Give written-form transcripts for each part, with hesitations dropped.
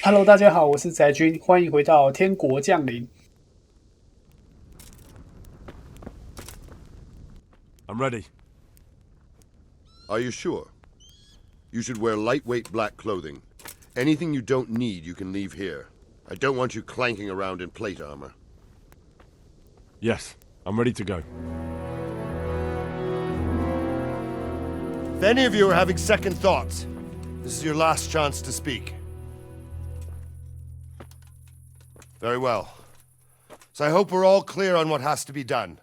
Hello，大家好，我是宅君，欢迎回到天国降临。I'm ready. Are you sure? You should wear lightweight black clothing. Anything you don't need, you can leave here. I don't want you clanking around in plate armor. Yes, I'm ready to go. If any of you are having second thoughts, this is your last chance to speak. Very well. So I hope we're all clear on what has to be done.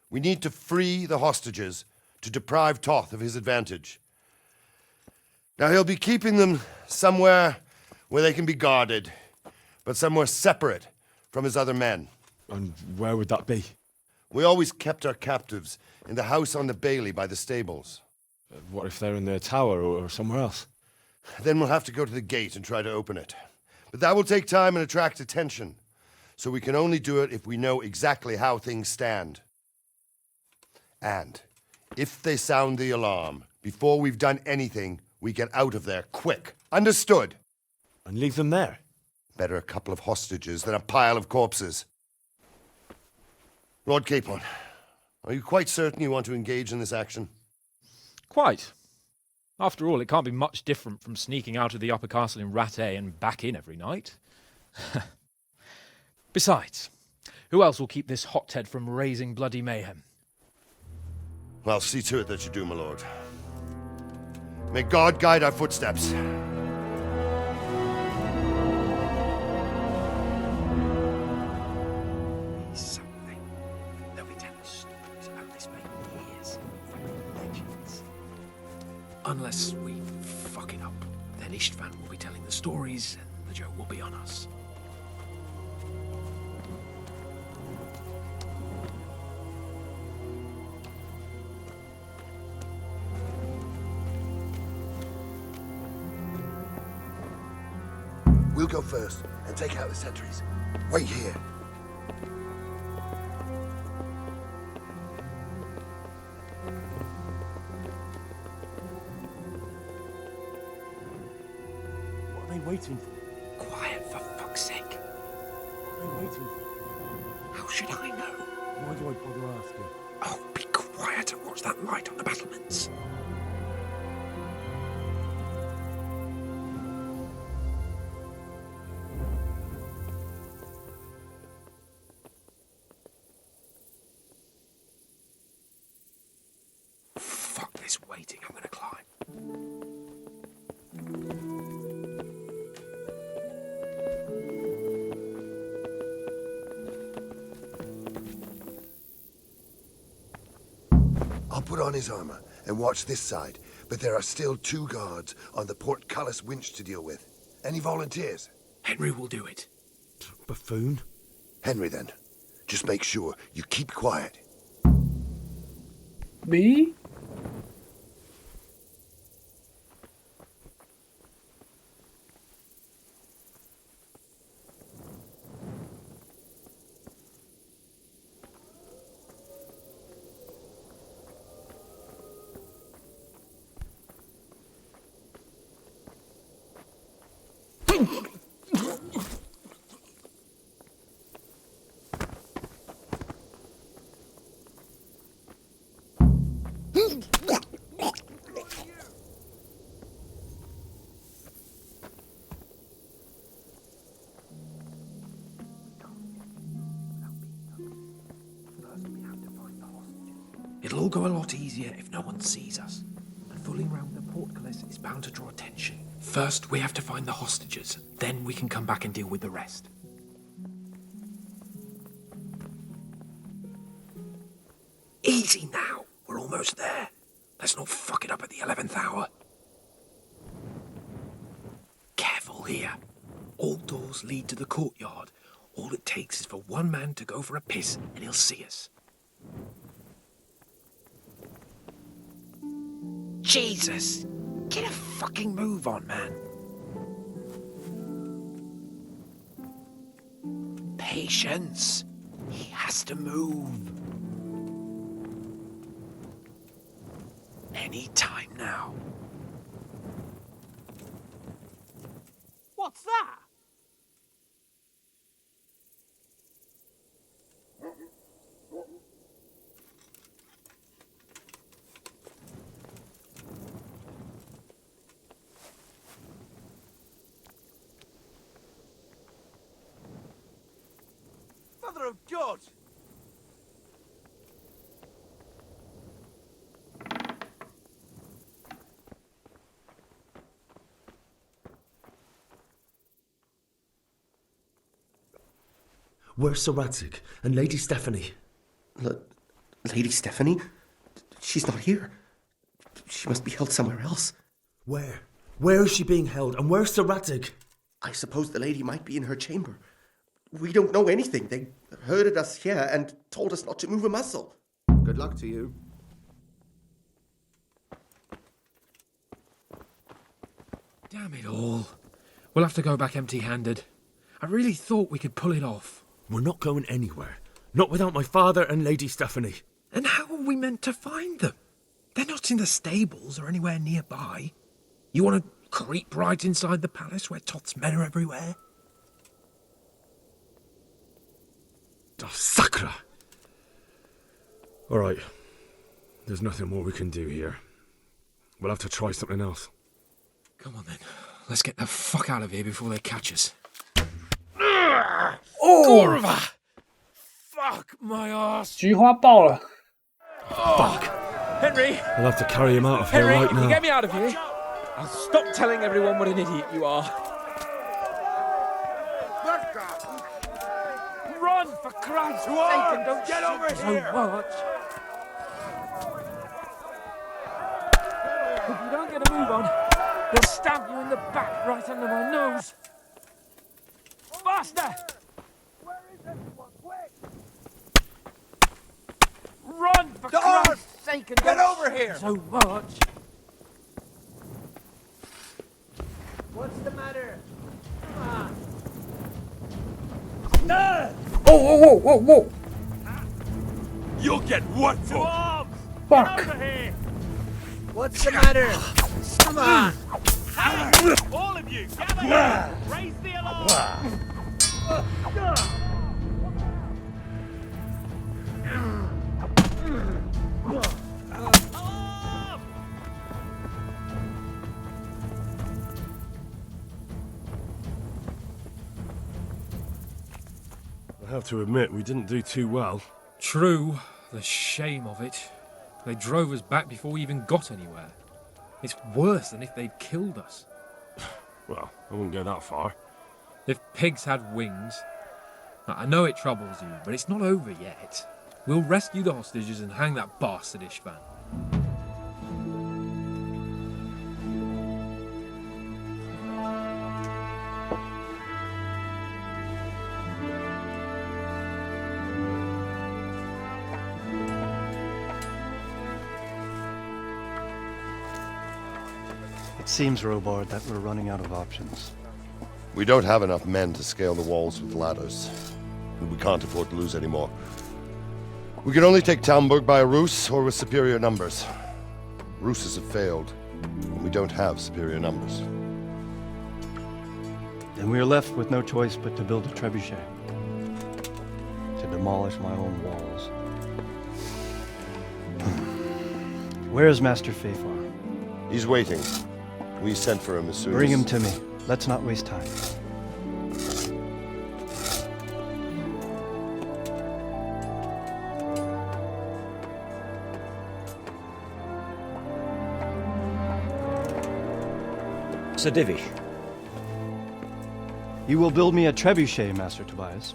We need to free the hostages to deprive Toth of his advantage. Now he'll be keeping them somewhere where they can be guarded, but somewhere separate from his other men. And where would that be? We always kept our captives in the house on the Bailey by the stables. What if they're in their tower or somewhere else? Then we'll have to go to the gate and try to open it. But that will take time and attract attention. So we can only do it if we know exactly how things stand. And if they sound the alarm, before we've done anything, we get out of there quick. Understood? And leave them there? Better a couple of hostages than a pile of corpses. Lord Capon, are you quite certain you want to engage in this action? Quite. After all, it can't be much different from sneaking out of the upper castle in Rattay and back in every night. Besides, who else will keep this hothead from raising bloody mayhem? Well, see to it that you do, my lord. May God guide our footsteps. Something. They'll be telling stories about this for years. Legends. Unless we fuck it up, then Istvan will be telling the stories and the joke will be on us. We'll go first and take out the sentries. Wait here. What are they waiting for? Quiet, for fuck's sake. What are they waiting for? How should I know? Why do I bother asking? Oh, be quiet and watch that light on the battlements. Fuck this waiting, I'm gonna climb. I'll put on his armor and watch this side, but there are still 2 guards on the portcullis winch to deal with. Any volunteers? Henry will do it. Buffoon? Henry, then. Just make sure you keep quiet. Me? It'll all go a lot easier if no one sees us. And fooling around the portcullis is bound to draw attention. First, we have to find the hostages. Then we can come back and deal with the rest. Easy now. We're almost there. Let's not fuck it up at the 11th hour. Careful here. All doors lead to the courtyard. All it takes is for one man to go for a piss and he'll see us. Jesus! Get a fucking move on, man. Patience. He has to move. Any time now. What's that? of God! Where's Sir Radzig and Lady Stephanie? Lady Stephanie? She's not here. She must be held somewhere else. Where? Where is she being held, and where's Sir Radzig? I suppose the lady might be in her chamber. We don't know anything. They herded us here and told us not to move a muscle. Good luck to you. Damn it all. We'll have to go back empty-handed. I really thought we could pull it off. We're not going anywhere. Not without my father and Lady Stephanie. And how are we meant to find them? They're not in the stables or anywhere nearby. You want to creep right inside the palace where Toth's men are everywhere? Oh, Sakra! All right. There's nothing more we can do here. We'll have to try something else. Come on then. Let's get the fuck out of here before they catch us. Oh， Fuck my ass! 菊花爆了。 Fuck! Henry! I'll have to carry him out of here Henry, right if you now. get me out of here, I'll stop telling everyone what an idiot you are. Run, for Christ's sake, and don't Get over so here! much. If you don't get a move on, they'll stab you in the back right under my nose. Faster! Where is everyone? Quick! Run, for Dog! Christ's sake, and Get don't over here! so much. What's the matter? Come on! Oh, whoa. You'll get what for? Fuck. What's the matter? Come on! All of you, gather here! Raise the alarm! I have to admit, we didn't do too well. True. The shame of it. They drove us back before we even got anywhere. It's worse than if they'd killed us. Well, I wouldn't go that far. If pigs had wings... I know it troubles you, but it's not over yet. We'll rescue the hostages and hang that bastard Ishvan. It seems, Robard, that we're running out of options. We don't have enough men to scale the walls with ladders, and we can't afford to lose any more. We can only take Talmberg by a ruse or with superior numbers. Ruses have failed, and we don't have superior numbers. Then we are left with no choice but to build a trebuchet. To demolish my own walls. Where is Master Fafar? He's waiting. We sent for him as soon Bring as... him to me. Let's not waste time. Sir Divish. You will build me a trebuchet, Master Tobias.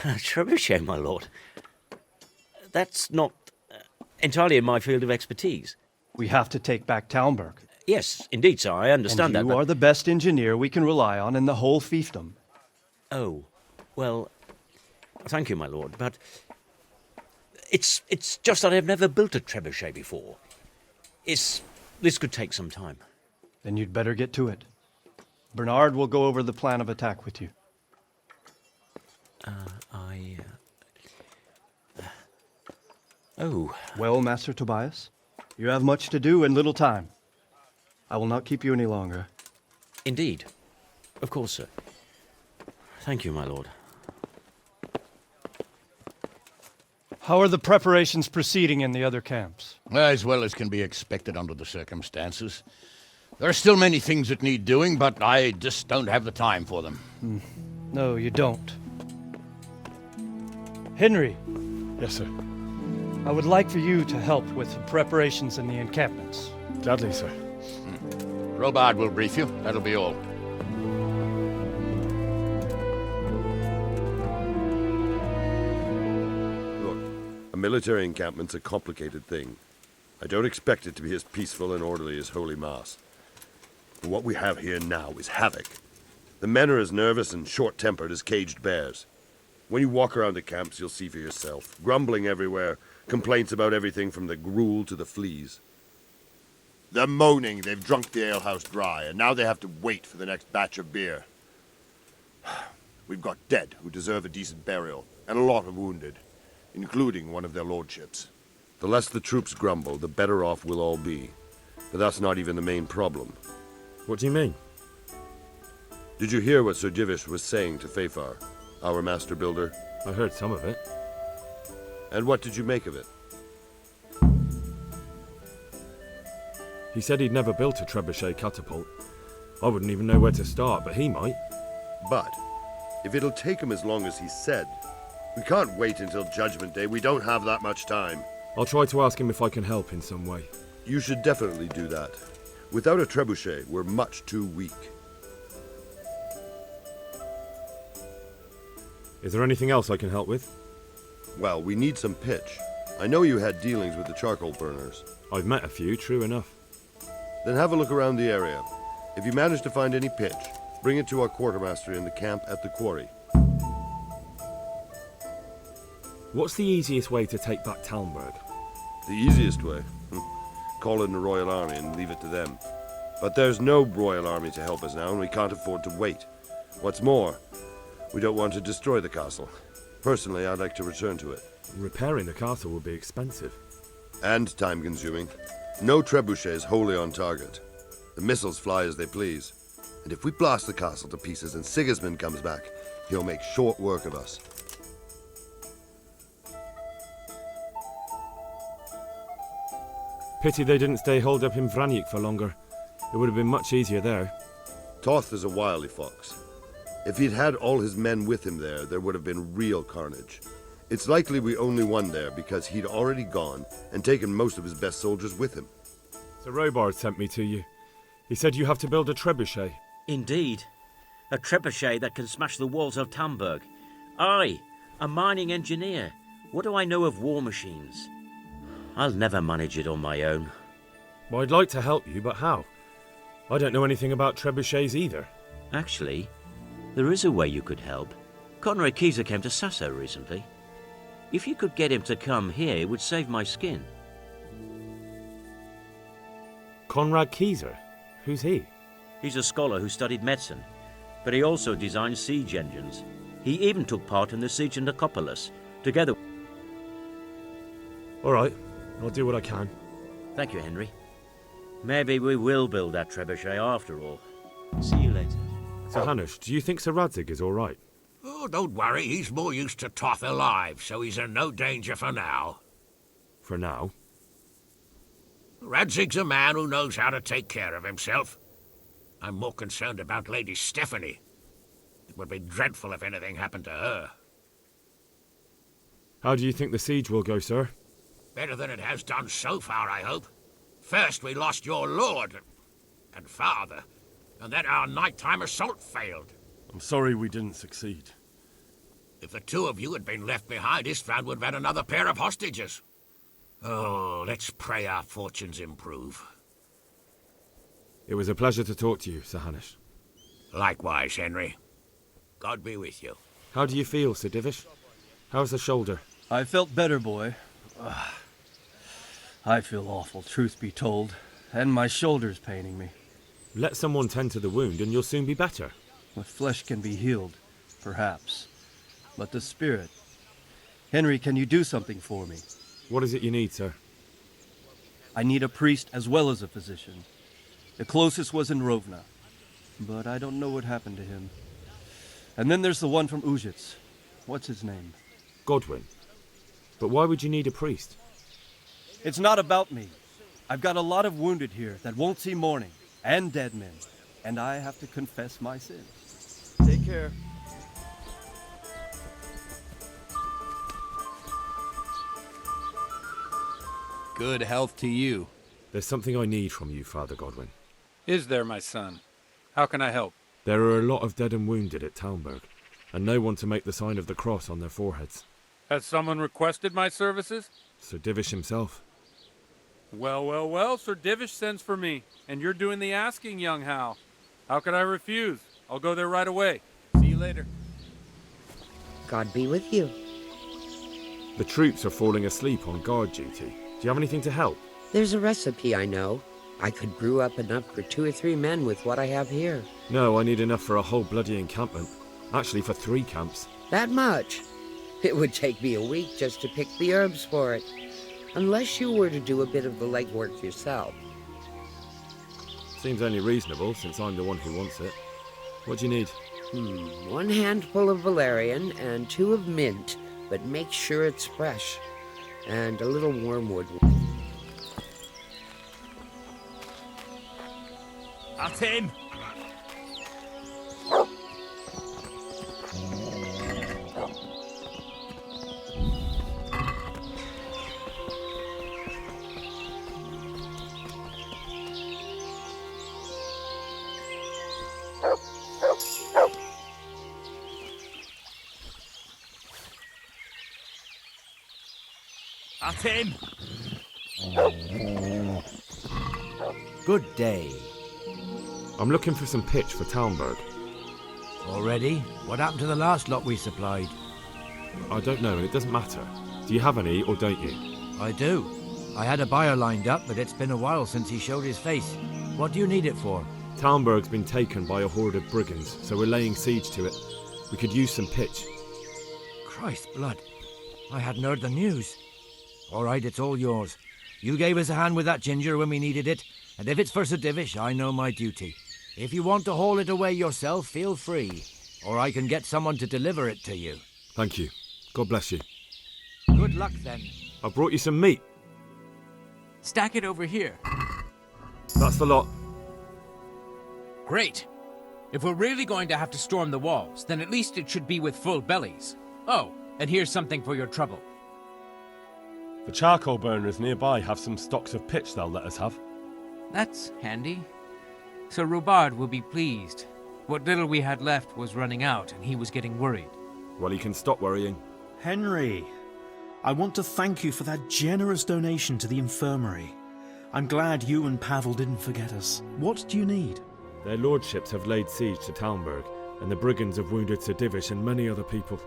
Trebuchet, my lord. That's not entirely in my field of expertise. We have to take back Talmberg. Yes, indeed, sir, I understand that. And you are the best engineer we can rely on in the whole fiefdom. Oh, well, thank you, my lord, but it's just that I've never built a trebuchet before. This could take some time. Then you'd better get to it. Bernard will go over the plan of attack with you. Oh. Well, Master Tobias, you have much to do and little time. I will not keep you any longer. Indeed. Of course, sir. Thank you, my lord. How are the preparations proceeding in the other camps? As well as can be expected under the circumstances. There are still many things that need doing, but I just don't have the time for them. No, you don't. Henry, Yes, sir. I would like for you to help with the preparations in the encampments. Gladly, sir. Robard will brief you. That'll be all. Look, a military encampment's a complicated thing. I don't expect it to be as peaceful and orderly as Holy Mass. But what we have here now is havoc. The men are as nervous and short-tempered as caged bears. When you walk around the camps, you'll see for yourself. Grumbling everywhere, complaints about everything from the gruel to the fleas. They're moaning they've drunk the alehouse dry, and now they have to wait for the next batch of beer. We've got dead who deserve a decent burial, and a lot of wounded, including one of their lordships. The less the troops grumble, the better off we'll all be. But that's not even the main problem. What do you mean? Did you hear what Sir Divish was saying to Fafar, our master builder? I heard some of it. And what did you make of it? He said he'd never built a trebuchet catapult. I wouldn't even know where to start, but he might. But, if it'll take him as long as he said, we can't wait until Judgment Day. We don't have that much time. I'll try to ask him if I can help in some way. You should definitely do that. Without a trebuchet, we're much too weak. Is there anything else I can help with? Well, we need some pitch. I know you had dealings with the charcoal burners. I've met a few, true enough. Then have a look around the area. If you manage to find any pitch, bring it to our quartermaster in the camp at the quarry. What's the easiest way to take back Talmberg? The easiest way? Call in the Royal Army and leave it to them. But there's no Royal Army to help us now, and we can't afford to wait. What's more, we don't want to destroy the castle. Personally, I'd like to return to it. Repairing the castle would be expensive. And time-consuming. No trebuchet is wholly on target. The missiles fly as they please. And if we blast the castle to pieces and Sigismund comes back, he'll make short work of us. Pity they didn't stay holed up in Vranic for longer. It would have been much easier there. Toth is a wily fox. If he'd had all his men with him there would have been real carnage. It's likely we only won there because he'd already gone and taken most of his best soldiers with him. Sir Robard sent me to you. He said you have to build a trebuchet. Indeed. A trebuchet that can smash the walls of Talmberg. I, a mining engineer. What do I know of war machines? I'll never manage it on my own. Well, I'd like to help you, but how? I don't know anything about trebuchets either. Actually, there is a way you could help. Conrad Kieser came to Sasso recently. If you could get him to come here, it would save my skin. Conrad Kieser? Who's he? He's a scholar who studied medicine, but he also designed siege engines. He even took part in the siege of Nicopolis, together. All right, I'll do what I can. Thank you, Henry. Maybe we will build that trebuchet after all. See you later. Sir Hanush, do you think Sir Radzig is all right? Oh, don't worry. He's more used to Toth alive, so he's in no danger for now. For now? Radzig's a man who knows how to take care of himself. I'm more concerned about Lady Stephanie. It would be dreadful if anything happened to her. How do you think the siege will go, sir? Better than it has done so far, I hope. First we lost your lord and father, and then our nighttime assault failed. I'm sorry we didn't succeed. If the two of you had been left behind, Istvan would have had another pair of hostages. Oh, let's pray our fortunes improve. It was a pleasure to talk to you, Sir Hanush. Likewise, Henry. God be with you. How do you feel, Sir Divish? How's the shoulder? I felt better, boy. I feel awful, truth be told, and my shoulder's paining me. Let someone tend to the wound and you'll soon be better. The flesh can be healed, perhaps, but the spirit... Henry, can you do something for me? What is it you need, sir? I need a priest as well as a physician. The closest was in Rovna, but I don't know what happened to him. And then there's the one from Ujits. What's his name? Godwin. But why would you need a priest? It's not about me. I've got a lot of wounded here that won't see morning, and dead men, and I have to confess my sins. Take care. Good health to you. There's something I need from you, Father Godwin. Is there, my son? How can I help? There are a lot of dead and wounded at Talmberg, and no one to make the sign of the cross on their foreheads. Has someone requested my services? Sir Divish himself. Well, Sir Divish sends for me, and you're doing the asking, young Hal. How could I refuse? I'll go there right away. See you later. God be with you. The troops are falling asleep on guard duty. Do you have anything to help? There's a recipe I know. I could brew up enough for 2 or 3 men with what I have here. No, I need enough for a whole bloody encampment. Actually, for 3 camps. That much? It would take me a week just to pick the herbs for it. Unless you were to do a bit of the legwork yourself. Seems only reasonable, since I'm the one who wants it. What do you need? 1 handful of valerian and 2 of mint, but make sure it's fresh. And a little wormwood. At him! At him! Good day. I'm looking for some pitch for Talmberg. Already? What happened to the last lot we supplied? I don't know, and it doesn't matter. Do you have any, or don't you? I do. I had a buyer lined up, but it's been a while since he showed his face. What do you need it for? Talmberg's been taken by a horde of brigands, so we're laying siege to it. We could use some pitch. Christ blood. I hadn't heard the news. All right, it's all yours. You gave us a hand with that ginger when we needed it, and if it's for Sir Divish, I know my duty. If you want to haul it away yourself, feel free, or I can get someone to deliver it to you. Thank you. God bless you. Good luck, then. I brought you some meat. Stack it over here. That's the lot. Great. If we're really going to have to storm the walls, then at least it should be with full bellies. Oh, and here's something for your trouble. The charcoal burners nearby have some stocks of pitch they'll let us have. That's handy. Sir Robard will be pleased. What little we had left was running out, and he was getting worried. Well, he can stop worrying. Henry, I want to thank you for that generous donation to the infirmary. I'm glad you and Pavel didn't forget us. What do you need? Their lordships have laid siege to Talmberg, and the brigands have wounded Sir Divish and many other people.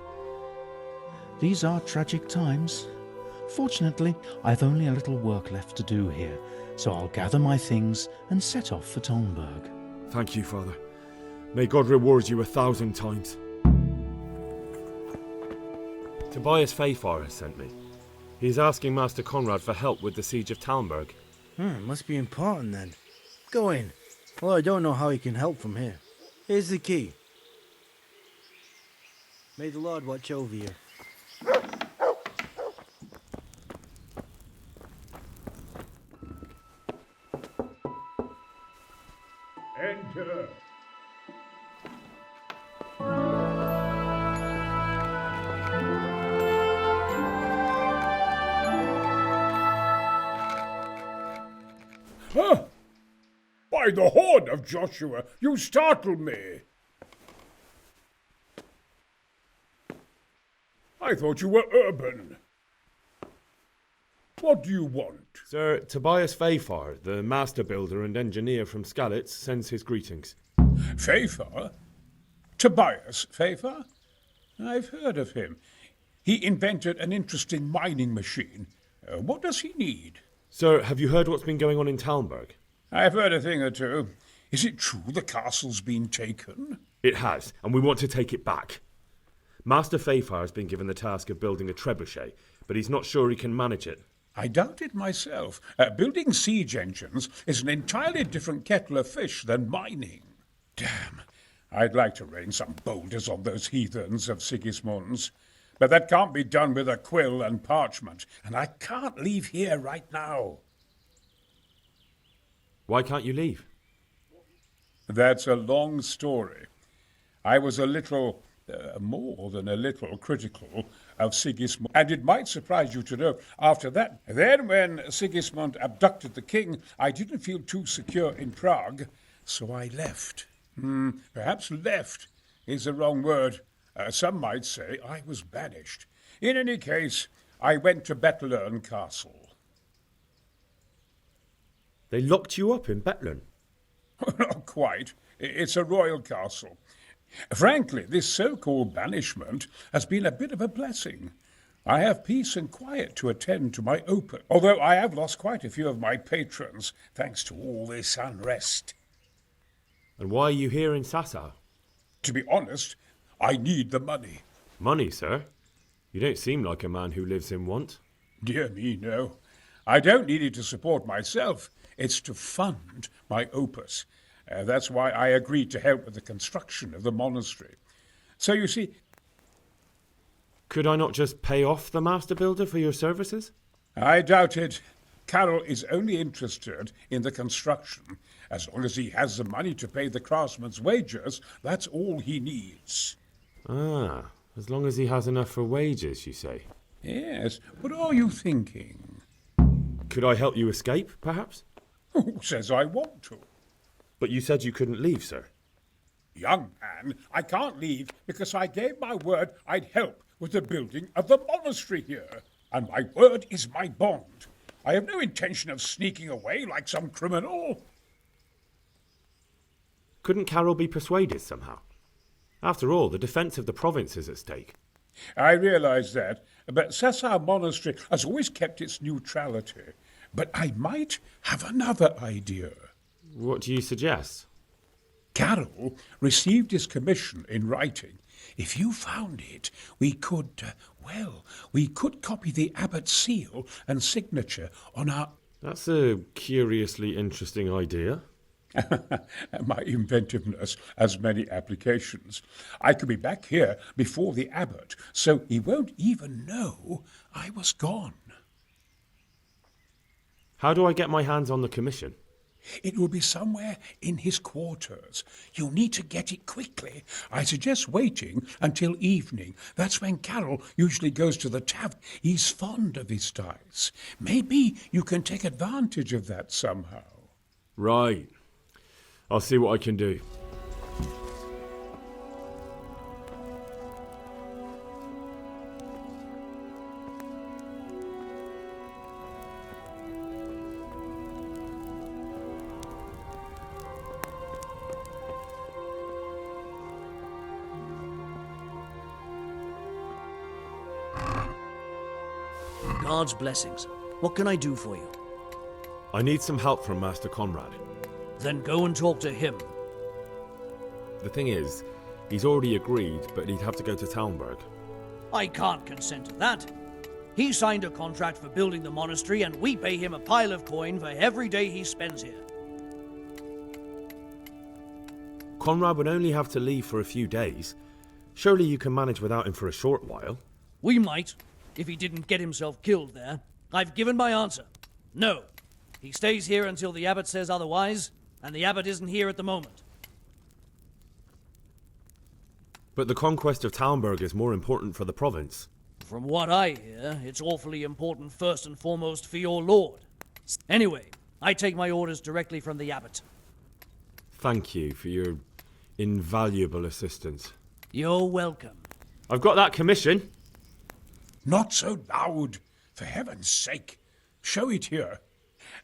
These are tragic times. Fortunately, I've only a little work left to do here, so I'll gather my things and set off for Talmberg. Thank you, Father. May God reward you 1,000 times. Tobias Fayfar has sent me. He's asking Master Conrad for help with the siege of Talmberg. Must be important then. Go in. Well, I don't know how he can help from here. Here's the key. May the Lord watch over you. Enter. Huh? By the horn of Joshua, you startle me. I thought you were urban. What do you want? Sir Tobias Fayfar, the master builder and engineer from Skalitz, sends his greetings. Fayfar? Tobias Fayfar? I've heard of him. He invented an interesting mining machine. What does he need? Sir, have you heard what's been going on in Talmberg? I've heard a thing or two. Is it true the castle's been taken? It has, and we want to take it back. Master Fayfar has been given the task of building a trebuchet, but he's not sure he can manage it. I doubt it myself. Building siege engines is an entirely different kettle of fish than mining. Damn, I'd like to rain some boulders on those heathens of Sigismund's. But that can't be done with a quill and parchment, and I can't leave here right now. Why can't you leave? That's a long story. I was a little, more than a little, critical of Sigismund, and it might surprise you to know after that. Then when Sigismund abducted the king, I didn't feel too secure in Prague, so I left. Perhaps left is the wrong word. Some might say I was banished. In any case, I went to Bethlern Castle. They locked you up in Bethlern? Not quite. It's a royal castle. Frankly, this so-called banishment has been a bit of a blessing. I have peace and quiet to attend to my opus, although I have lost quite a few of my patrons, thanks to all this unrest. And why are you here in Sasau? To be honest, I need the money. Money, sir? You don't seem like a man who lives in want. Dear me, no. I don't need it to support myself. It's to fund my opus. That's why I agreed to help with the construction of the monastery. So you see... Could I not just pay off the master builder for your services? I doubt it. Carol is only interested in the construction. As long as he has the money to pay the craftsman's wages, that's all he needs. Ah, as long as he has enough for wages, you say? Yes. What are you thinking? Could I help you escape, perhaps? Who says I want to? But you said you couldn't leave, sir. Young man, I can't leave because I gave my word I'd help with the building of the monastery here. And my word is my bond. I have no intention of sneaking away like some criminal. Couldn't Carol be persuaded somehow? After all, the defence of the province is at stake. I realise that, but Sasau Monastery has always kept its neutrality. But I might have another idea. What do you suggest? Carol received his commission in writing. If you found it, we could copy the abbot's seal and signature on our... That's a curiously interesting idea. My inventiveness has many applications. I could be back here before the abbot, so he won't even know I was gone. How do I get my hands on the commission? It will be somewhere in his quarters. You'll need to get it quickly. I suggest waiting until evening. That's when Carol usually goes to the tavern. He's fond of his dice. Maybe you can take advantage of that somehow. Right. I'll see what I can do. God's blessings. What can I do for you? I need some help from Master Conrad. Then go and talk to him. The thing is, he's already agreed, but he'd have to go to Talmberg. I can't consent to that. He signed a contract for building the monastery, and we pay him a pile of coin for every day he spends here. Conrad would only have to leave for a few days. Surely you can manage without him for a short while. We might, if he didn't get himself killed there. I've given my answer. No. He stays here until the abbot says otherwise, and the abbot isn't here at the moment. But the conquest of Talmberg is more important for the province. From what I hear, it's awfully important first and foremost for your lord. Anyway, I take my orders directly from the abbot. Thank you for your invaluable assistance. You're welcome. I've got that commission. Not so loud, for heaven's sake. Show it here.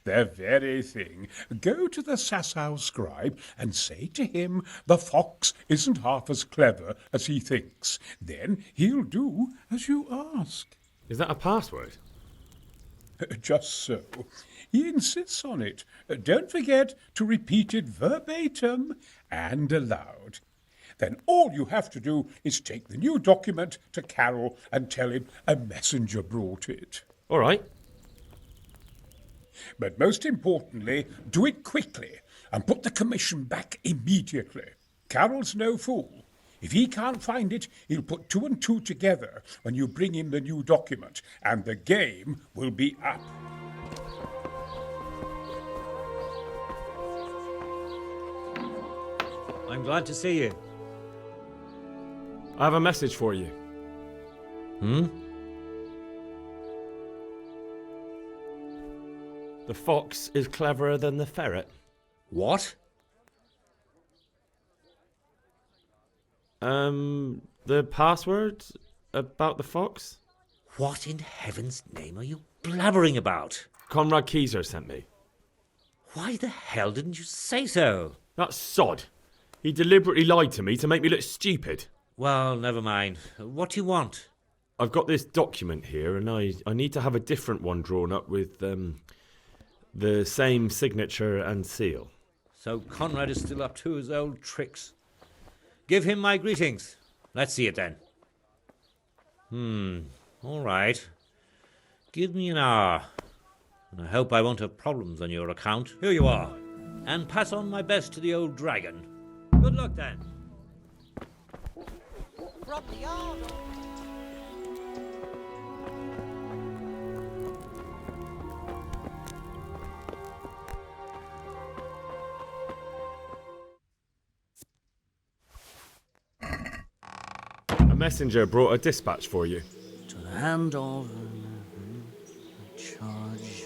The very thing. Go to the Sasau scribe and say to him the fox isn't half as clever as he thinks. Then he'll do as you ask. Is that a password? Just so. He insists on it. Don't forget to repeat it verbatim and aloud. Then all you have to do is take the new document to Carol and tell him a messenger brought it. All right. But most importantly, do it quickly and put the commission back immediately. Carol's no fool. If he can't find it, he'll put 2 and 2 together when you bring him the new document, and the game will be up. I'm glad to see you. I have a message for you. Hmm? The fox is cleverer than the ferret. What? The password about the fox? What in heaven's name are you blabbering about? Conrad Keyser sent me. Why the hell didn't you say so? That sod. He deliberately lied to me to make me look stupid. Well, never mind. What do you want? I've got this document here, and I need to have a different one drawn up with the same signature and seal. So Conrad is still up to his old tricks. Give him my greetings. Let's see it then. All right. Give me an hour. And I hope I won't have problems on your account. Here you are. And pass on my best to the old dragon. Good luck then. From the yard. A messenger brought a dispatch for you. To the hand of charge.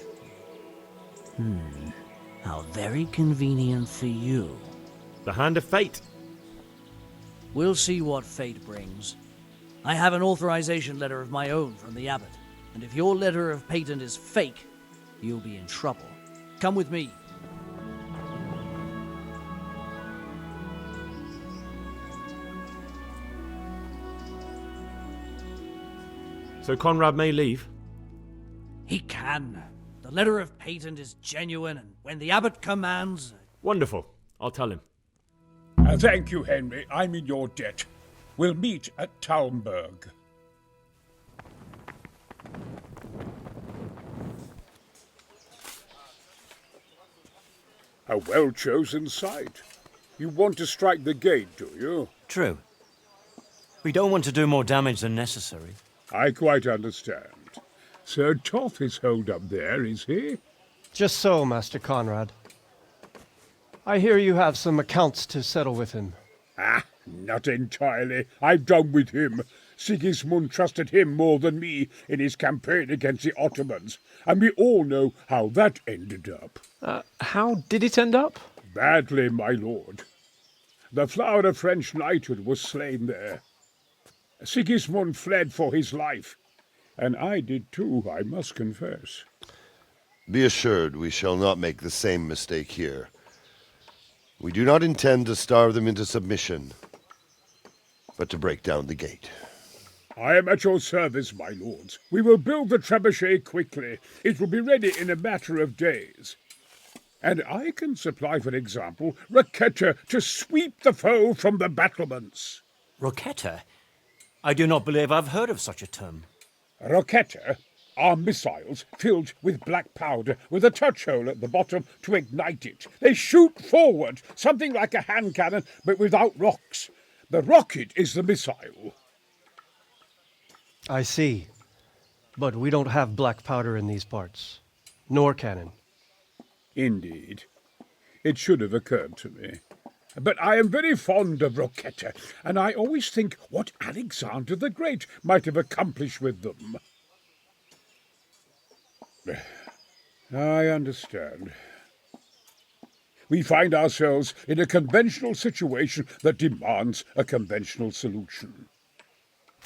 How very convenient for you. The hand of fate. We'll see what fate brings. I have an authorization letter of my own from the abbot, and if your letter of patent is fake, you'll be in trouble. Come with me. So Conrad may leave? He can. The letter of patent is genuine, and when the abbot commands... Wonderful. I'll tell him. Thank you, Henry. I'm in your debt. We'll meet at Talmberg. A well-chosen site. You want to strike the gate, do you? True. We don't want to do more damage than necessary. I quite understand. Sir Toth is holed up there, is he? Just so, Master Conrad. I hear you have some accounts to settle with him. Ah, not entirely. I've done with him. Sigismund trusted him more than me in his campaign against the Ottomans, and we all know how that ended up. How did it end up? Badly, my lord. The flower of French knighthood was slain there. Sigismund fled for his life, and I did too, I must confess. Be assured we shall not make the same mistake here. We do not intend to starve them into submission, but to break down the gate. I am at your service, my lords. We will build the trebuchet quickly. It will be ready in a matter of days. And I can supply, for example, Roquetta to sweep the foe from the battlements. Roquetta? I do not believe I've heard of such a term. Roquetta are missiles filled with black powder with a touch hole at the bottom to ignite it. They shoot forward, something like a hand cannon, but without rocks. The rocket is the missile. I see. But we don't have black powder in these parts. Nor cannon. Indeed. It should have occurred to me. But I am very fond of Roquetta, and I always think what Alexander the Great might have accomplished with them. I understand. We find ourselves in a conventional situation that demands a conventional solution.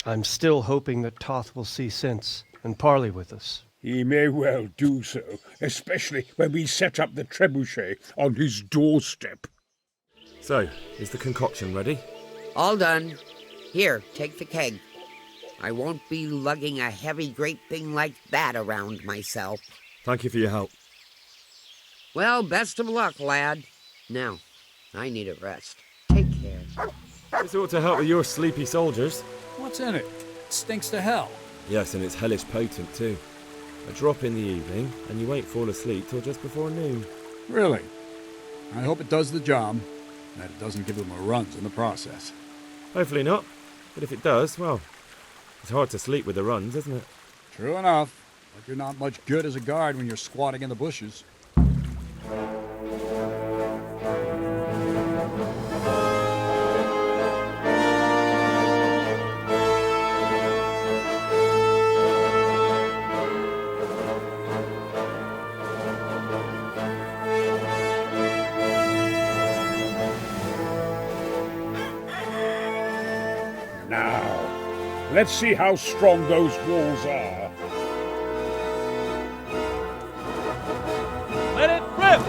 I'm still hoping that Toth will see sense and parley with us. He may well do so, especially when we set up the trebuchet on his doorstep. So, is the concoction ready? All done. Here, take the keg. I won't be lugging a heavy great thing like that around myself. Thank you for your help. Well, best of luck, lad. Now, I need a rest. Take care. This ought to help with your sleepy soldiers. What's in it? It stinks to hell. Yes, and it's hellish potent too. A drop in the evening, and you won't fall asleep till just before noon. Really? I hope it does the job, and that it doesn't give them a runs in the process. Hopefully not. But if it does, well, it's hard to sleep with the runs, isn't it? True enough. But you're not much good as a guard when you're squatting in the bushes. Now, let's see how strong those walls are. Let it rip!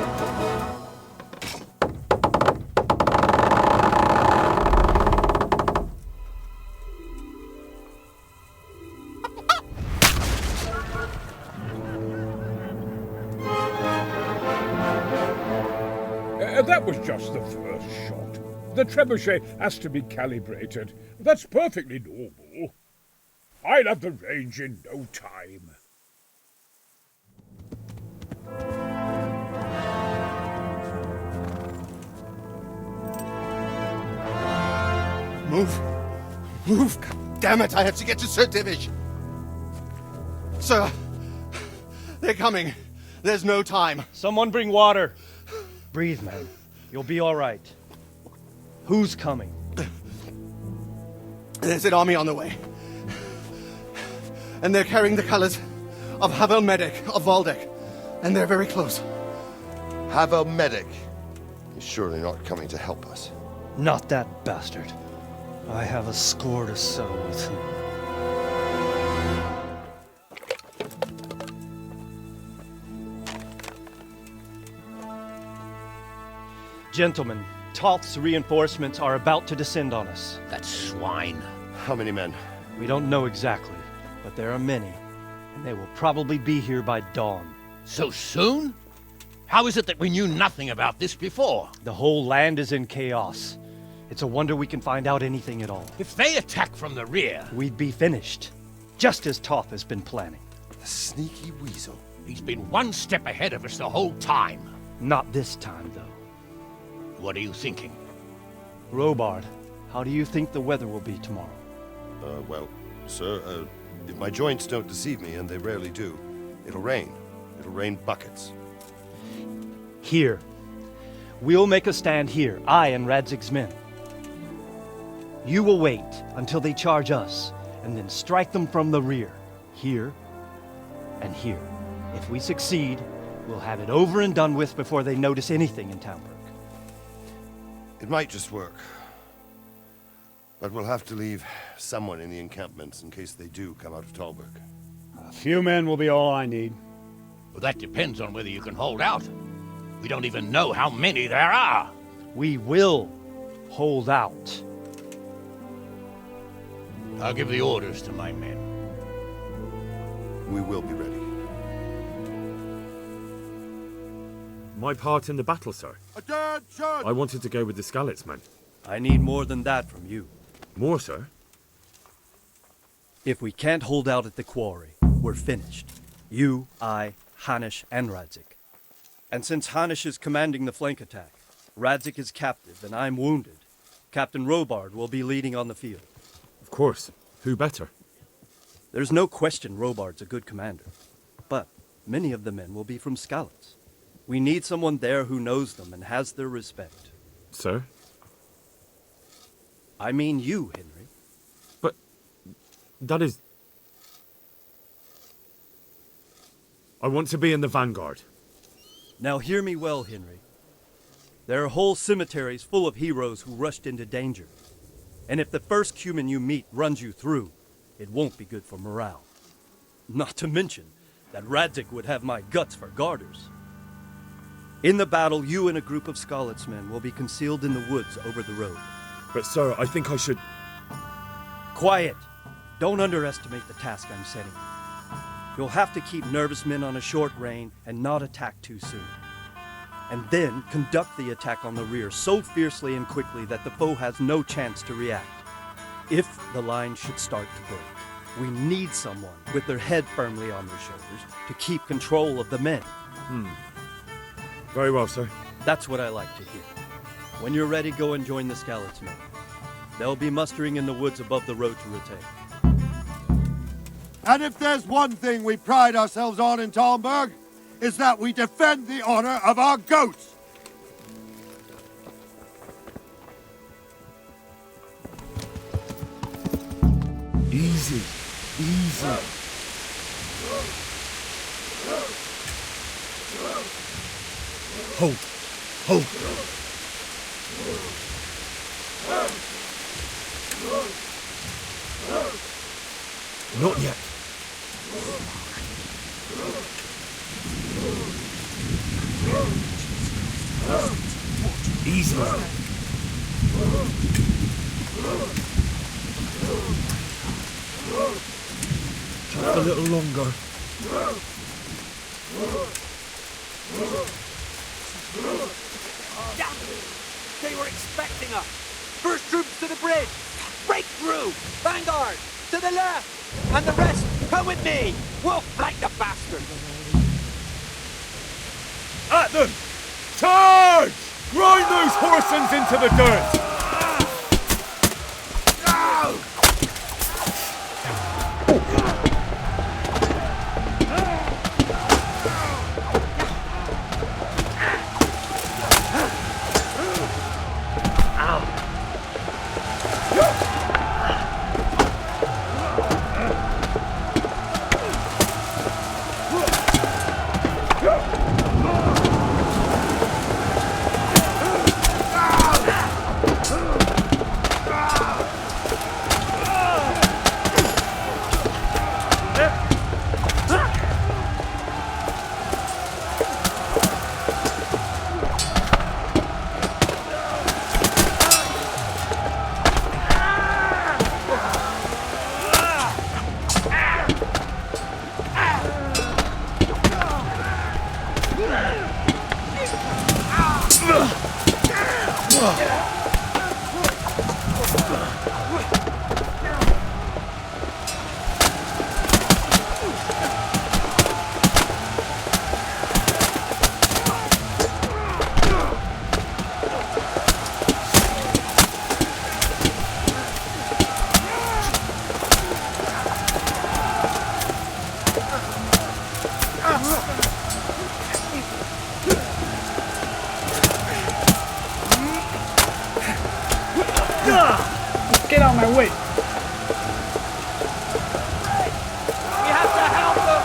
That was just the first shot. The trebuchet has to be calibrated. That's perfectly normal. I'll have the range in no time. Move! Move! God damn it, I have to get to Sir Divish! Sir! They're coming. There's no time. Someone bring water. Breathe, man. You'll be all right. Who's coming? There's an army on the way. And they're carrying the colors of Havel Medic of Valdek. And they're very close. Havel Medic? He's surely not coming to help us. Not that bastard. I have a score to settle with him. Gentlemen, Toth's reinforcements are about to descend on us. That swine. How many men? We don't know exactly, but there are many, and they will probably be here by dawn. So soon? How is it that we knew nothing about this before? The whole land is in chaos. It's a wonder we can find out anything at all. If they attack from the rear... We'd be finished, just as Toth has been planning. The sneaky weasel. He's been one step ahead of us the whole time. Not this time, though. What are you thinking? Robard, how do you think the weather will be tomorrow? Well, sir, if my joints don't deceive me, and they rarely do, it'll rain. It'll rain buckets. Here. We'll make a stand here, I and Radzig's men. You will wait until they charge us, and then strike them from the rear. Here and here. If we succeed, we'll have it over and done with before they notice anything in Townburg. It might just work. But we'll have to leave someone in the encampments in case they do come out of Talberg. A few men will be all I need. Well, that depends on whether you can hold out. We don't even know how many there are. We will hold out. I'll give the orders to my men. We will be ready. My part in the battle, sir. Attention! I wanted to go with the Skalitz men. I need more than that from you. More, sir? If we can't hold out at the quarry, we're finished. You, I, Hanish, and Radzik. And since Hanish is commanding the flank attack, Radzik is captive and I'm wounded, Captain Robard will be leading on the field. Of course. Who better? There's no question Robard's a good commander. But many of the men will be from Skalitz. We need someone there who knows them and has their respect. Sir? I mean you, Henry. But that is... I want to be in the vanguard. Now hear me well, Henry. There are whole cemeteries full of heroes who rushed into danger. And if the first human you meet runs you through, it won't be good for morale. Not to mention that Radzik would have my guts for garters. In the battle, you and a group of Skalitz men will be concealed in the woods over the road. But sir, I think I should... Quiet! Don't underestimate the task I'm setting you. You'll have to keep nervous men on a short rein and not attack too soon. And then conduct the attack on the rear so fiercely and quickly that the foe has no chance to react. If the line should start to break, we need someone with their head firmly on their shoulders to keep control of the men. Very well, sir. That's what I like to hear. When you're ready, go and join the Skalitz men. They'll be mustering in the woods above the road to Rete. And if there's one thing we pride ourselves on in Talmberg, is that we defend the honor of our goats! Easy. Easy. Hold. Hold. Not yet. Easy. Just a little longer. Damn it! They were expecting us! First troops to the bridge! Break through! Vanguard! To the left! And the rest, come with me! We'll flank the bastards! At them! Charge! Grind those horsens into the dirt! Get out of my way! We have to help them!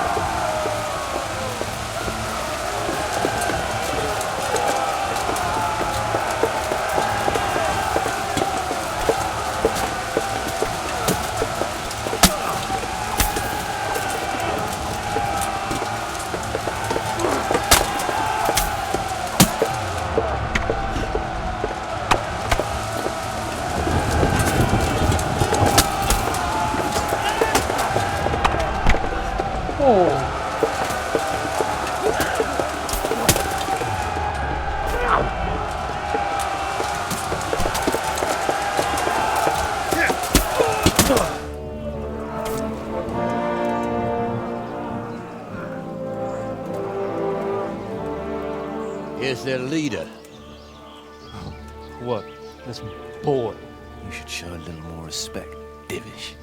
Here's their leader. What? This boy? You should show a little more respect, Divish.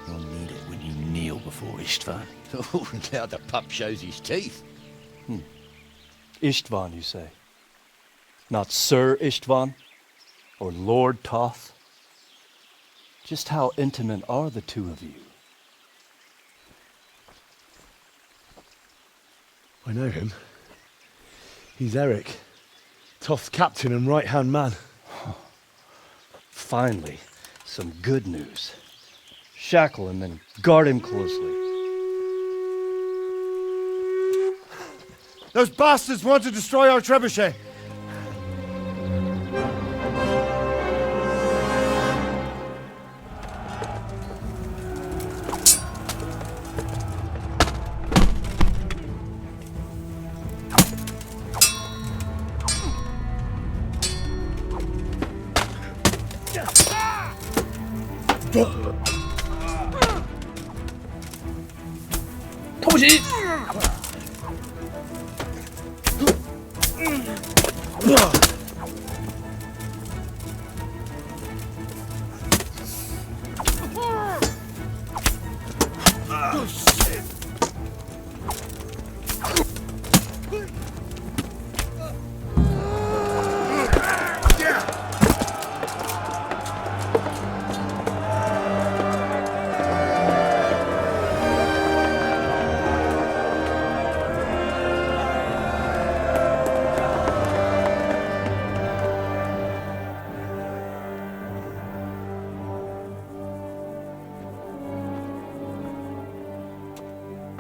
You'll need it when you kneel before Istvan. Oh, now the pup shows his teeth. Istvan, you say? Not Sir Istvan? Or Lord Toth? Just how intimate are the two of you? I know him. He's Eric, Toth's captain and right-hand man. Finally, some good news. Shackle him and guard him closely. Those bastards want to destroy our trebuchet.偷袭！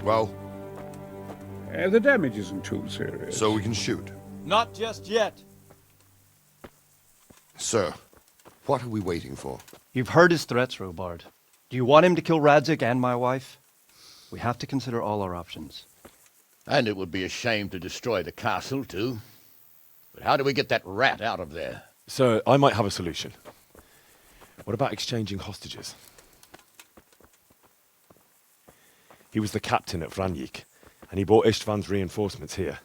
Well? The damage isn't too serious. So we can shoot. Not just yet. Sir, what are we waiting for? You've heard his threats, Robard. Do you want him to kill Radzig and my wife? We have to consider all our options. And it would be a shame to destroy the castle, too. But how do we get that rat out of there? Sir, I might have a solution. What about exchanging hostages? He was the captain at Vranjik, and he brought Istvan's reinforcements here.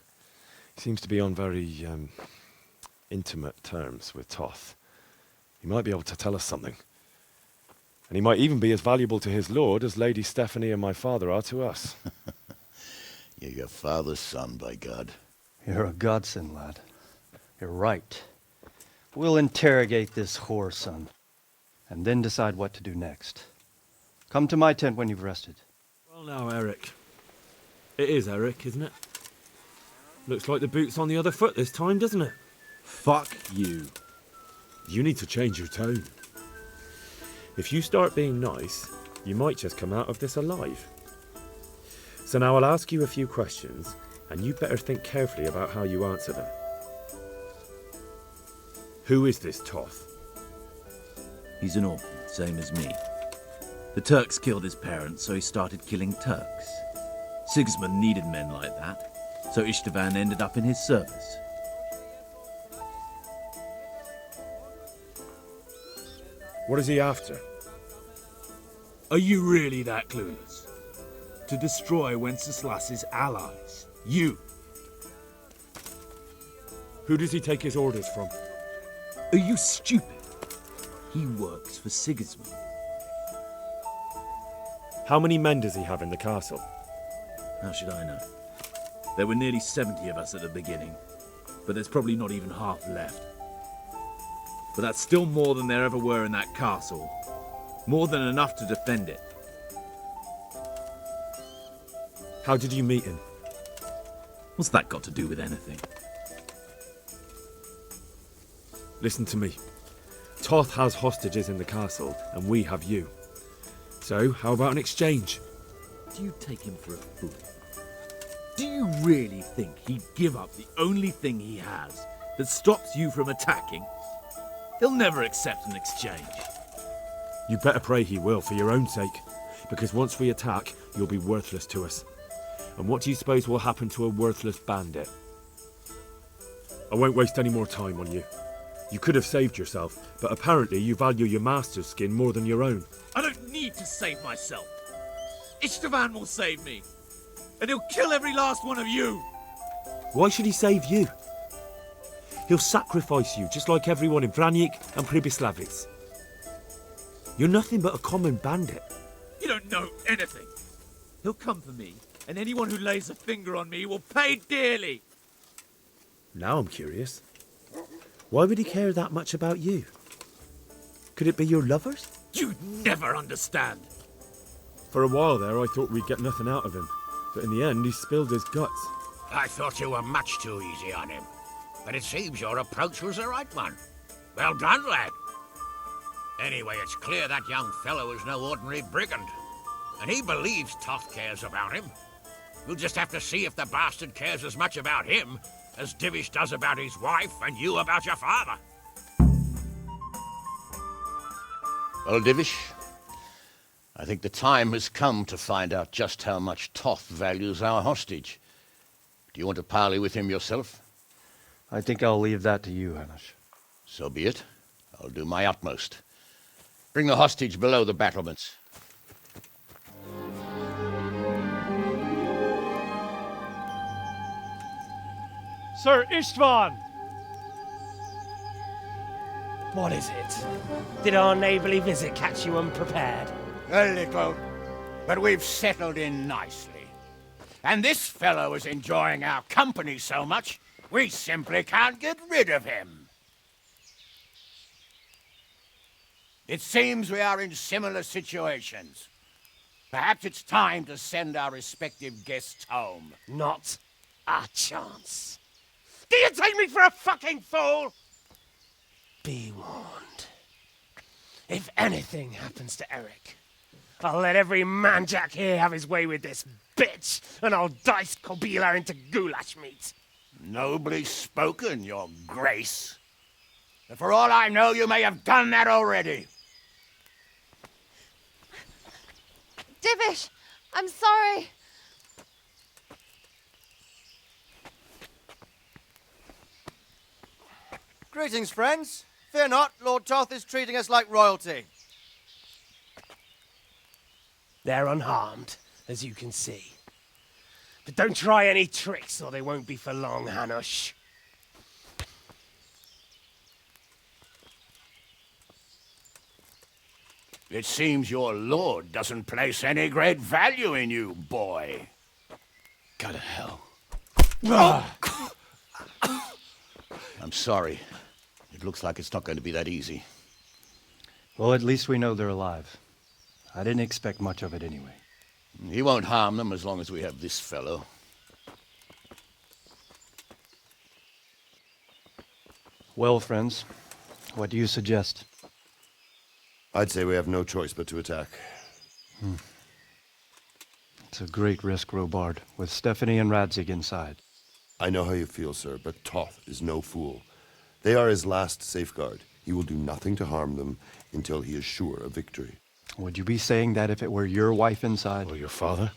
He seems to be on very, intimate terms with Toth. He might be able to tell us something. And he might even be as valuable to his lord as Lady Stephanie and my father are to us. You're your father's son, by God. You're a godsend, lad. You're right. We'll interrogate this whore, son, and then decide what to do next. Come to my tent when you've rested. Well now, Eric. It is Eric, isn't it? Looks like the boot's on the other foot this time, doesn't it? Fuck you. You need to change your tone. If you start being nice, you might just come out of this alive. So now I'll ask you a few questions, and you better think carefully about how you answer them. Who is this Toth? He's an orphan, same as me. The Turks killed his parents, so he started killing Turks. Sigismund needed men like that, so Istvan ended up in his service. What is he after? Are you really that clueless? To destroy Wenceslas's allies. You. Who does he take his orders from? Are you stupid? He works for Sigismund. How many men does he have in the castle? How should I know? There were nearly 70 of us at the beginning, but there's probably not even half left. But that's still more than there ever were in that castle. More than enough to defend it. How did you meet him? What's that got to do with anything? Listen to me. Toth has hostages in the castle, and we have you. So, how about an exchange? Do you take him for a fool? Do you really think he'd give up the only thing he has that stops you from attacking? He'll never accept an exchange. You better pray he will, for your own sake. Because once we attack, you'll be worthless to us. And what do you suppose will happen to a worthless bandit? I won't waste any more time on you. You could have saved yourself, but apparently you value your master's skin more than your own. I don't need to save myself. Istvan will save me. And he'll kill every last one of you. Why should he save you? He'll sacrifice you, just like everyone in Vranjik and Pribyslavitz. You're nothing but a common bandit. You don't know anything. He'll come for me, and anyone who lays a finger on me will pay dearly. Now I'm curious. Why would he care that much about you? Could it be your lovers? You'd never understand. For a while there, I thought we'd get nothing out of him. But in the end, he spilled his guts. I thought you were much too easy on him. But it seems your approach was the right one. Well done, lad. Anyway, it's clear that young fellow is no ordinary brigand. And he believes Toth cares about him. We'll just have to see if the bastard cares as much about him as Divish does about his wife and you about your father. Well, Divish, I think the time has come to find out just how much Toth values our hostage. Do you want to parley with him yourself? I think I'll leave that to you, Hanish. So be it. I'll do my utmost. Bring the hostage below the battlements. Sir Istvan! What is it? Did our neighbourly visit catch you unprepared? A little, but we've settled in nicely. And this fellow is enjoying our company so much, we simply can't get rid of him. It seems we are in similar situations. Perhaps it's time to send our respective guests home. Not a chance. Do you take me for a fucking fool? Be warned. If anything happens to Eric, I'll let every manjack here have his way with this bitch, and I'll dice Kobila into goulash meat. Nobly spoken, your grace. But for all I know, you may have done that already. Divish, I'm sorry. Greetings, friends. Fear not, Lord Toth is treating us like royalty. They're unharmed, as you can see. But don't try any tricks, or they won't be for long, Hanush. It seems your lord doesn't place any great value in you, boy. Go to hell. I'm sorry. It looks like it's not going to be that easy. Well, at least we know they're alive. I didn't expect much of it anyway. He won't harm them as long as we have this fellow. Well, friends, what do you suggest? I'd say we have no choice but to attack. It's a great risk, Robard, with Stephanie and Radzig inside. I know how you feel, sir, but Toth is no fool. They are his last safeguard. He will do nothing to harm them until he is sure of victory. Would you be saying that if it were your wife inside? Or your father?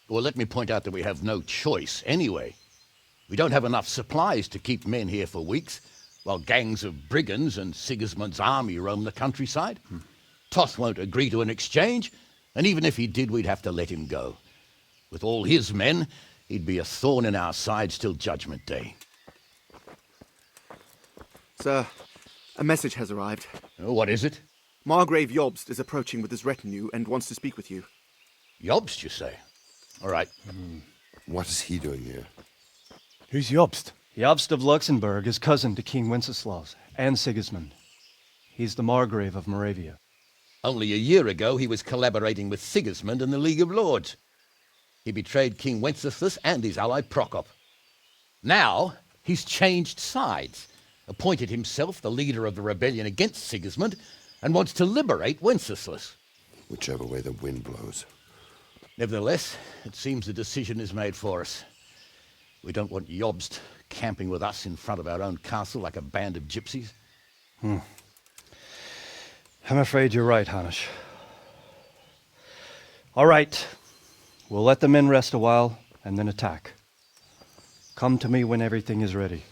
Well, let me point out that we have no choice anyway. We don't have enough supplies to keep men here for weeks, while gangs of brigands and Sigismund's army roam the countryside. Toth won't agree to an exchange, and even if he did, we'd have to let him go. With all his men, he'd be a thorn in our sides till Judgment Day. Sir, a message has arrived. Oh, what is it? Margrave Jobst is approaching with his retinue and wants to speak with you. Jobst, you say? All right. What is he doing here? Who's Jobst? Jobst of Luxembourg is cousin to King Wenceslaus and Sigismund. He's the Margrave of Moravia. Only a year ago, he was collaborating with Sigismund and the League of Lords. He betrayed King Wenceslas and his ally Prokop. Now, he's changed sides, appointed himself the leader of the rebellion against Sigismund, and wants to liberate Wenceslas. Whichever way the wind blows. Nevertheless, it seems the decision is made for us. We don't want Jobst camping with us in front of our own castle like a band of gypsies. I'm afraid you're right, Hanush. All right. We'll let the men rest a while, and then attack. Come to me when everything is ready.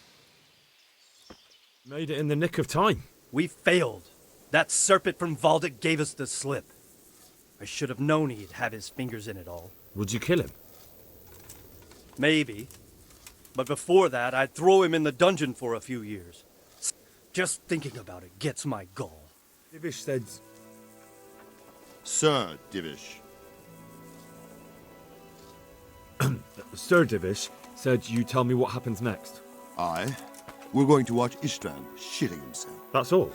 Made it in the nick of time. We failed. That serpent from Valdic gave us the slip. I should have known he'd have his fingers in it all. Would you kill him? Maybe. But before that, I'd throw him in the dungeon for a few years. Just thinking about it gets my gall. Divish said... Sir Divish. Sir Divish said you tell me what happens next. Aye. We're going to watch Istvan shitting himself. That's all?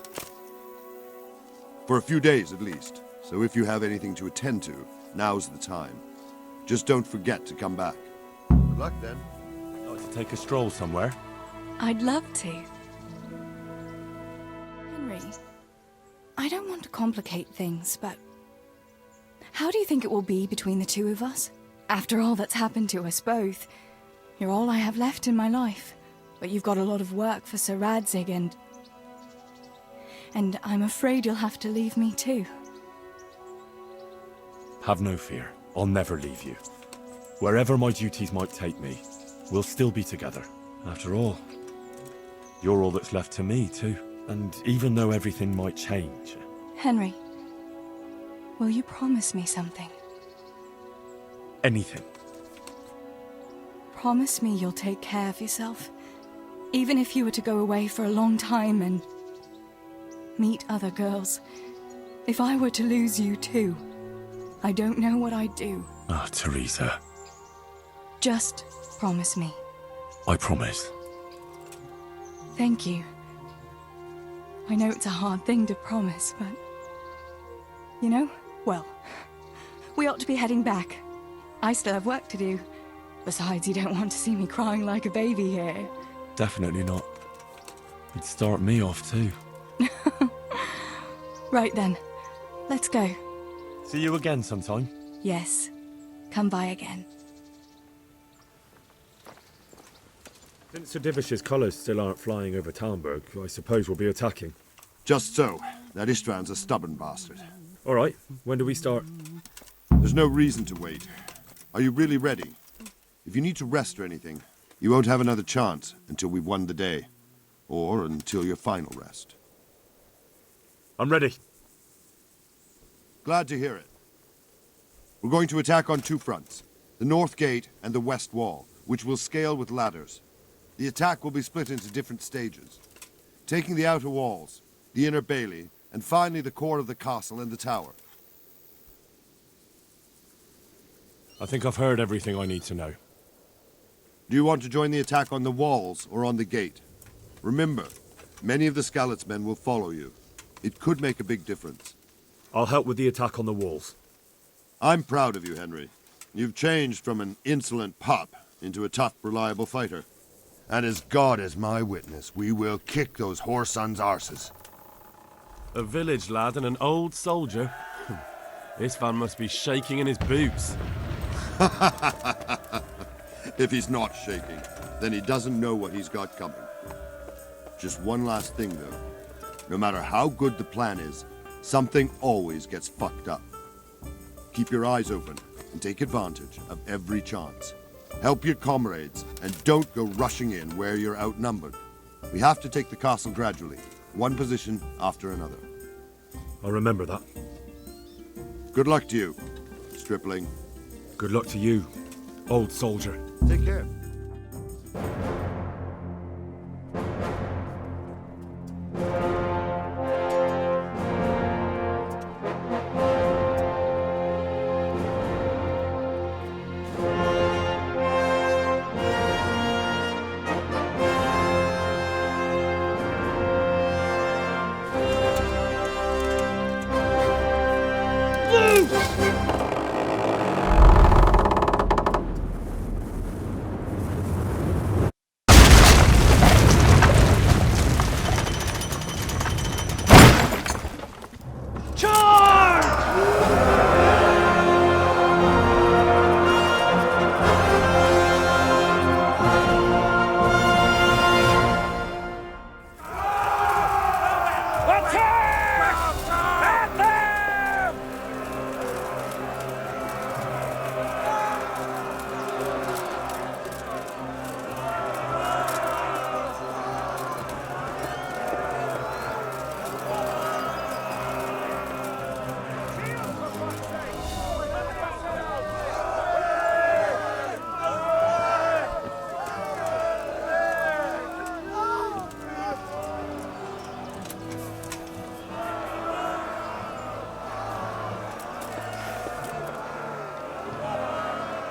For a few days at least. So if you have anything to attend to, now's the time. Just don't forget to come back. Good luck then. Like to take a stroll somewhere? I'd love to. Henry, I don't want to complicate things, but how do you think it will be between the two of us? After all that's happened to us both, you're all I have left in my life. But you've got a lot of work for Sir Radzig and I'm afraid you'll have to leave me too. Have no fear. I'll never leave you. Wherever my duties might take me, we'll still be together. After all, you're all that's left to me too. And even though everything might change... Henry, will you promise me something? Anything. Promise me you'll take care of yourself. Even if you were to go away for a long time and meet other girls. If I were to lose you too, I don't know what I'd do. Ah, Teresa. Just promise me. I promise. Thank you. I know it's a hard thing to promise, but... You know, well, we ought to be heading back. I still have work to do. Besides, you don't want to see me crying like a baby here. Definitely not. It'd start me off too. Right then, let's go. See you again sometime. Yes. Come by again. Since Sir Divish's colours still aren't flying over Talmberg, I suppose we'll be attacking. Just so. That István's a stubborn bastard. All right. When do we start? There's no reason to wait. Are you really ready? If you need to rest or anything, you won't have another chance until we've won the day. Or until your final rest. I'm ready. Glad to hear it. We're going to attack on two fronts. The north gate and the west wall, which will scale with ladders. The attack will be split into different stages. Taking the outer walls, the inner bailey, and finally the core of the castle and the tower. I think I've heard everything I need to know. Do you want to join the attack on the walls or on the gate? Remember, many of the Skalitz men will follow you. It could make a big difference. I'll help with the attack on the walls. I'm proud of you, Henry. You've changed from an insolent pup into a tough, reliable fighter. And as God is my witness, we will kick those whore sons' arses. A village lad and an old soldier? István must be shaking in his boots. If he's not shaking, then he doesn't know what he's got coming. Just one last thing, though. No matter how good the plan is, something always gets fucked up. Keep your eyes open and take advantage of every chance. Help your comrades and don't go rushing in where you're outnumbered. We have to take the castle gradually, one position after another. I'll remember that. Good luck to you, stripling. Good luck to you, old soldier. Take care.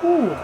Ooh.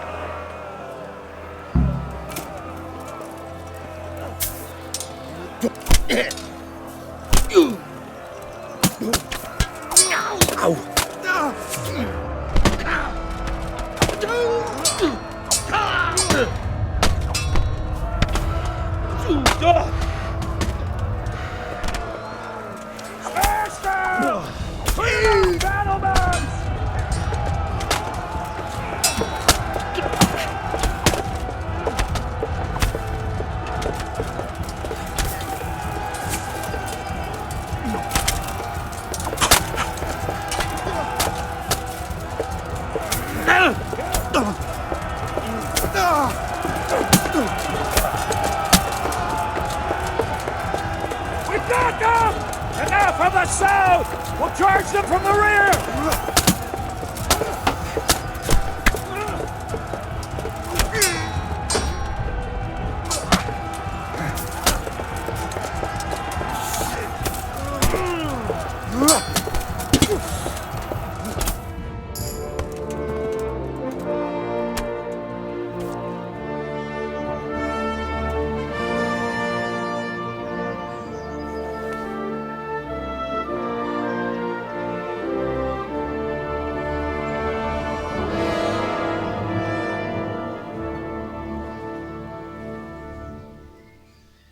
We've got them! And now from the south! We'll charge them from the rear!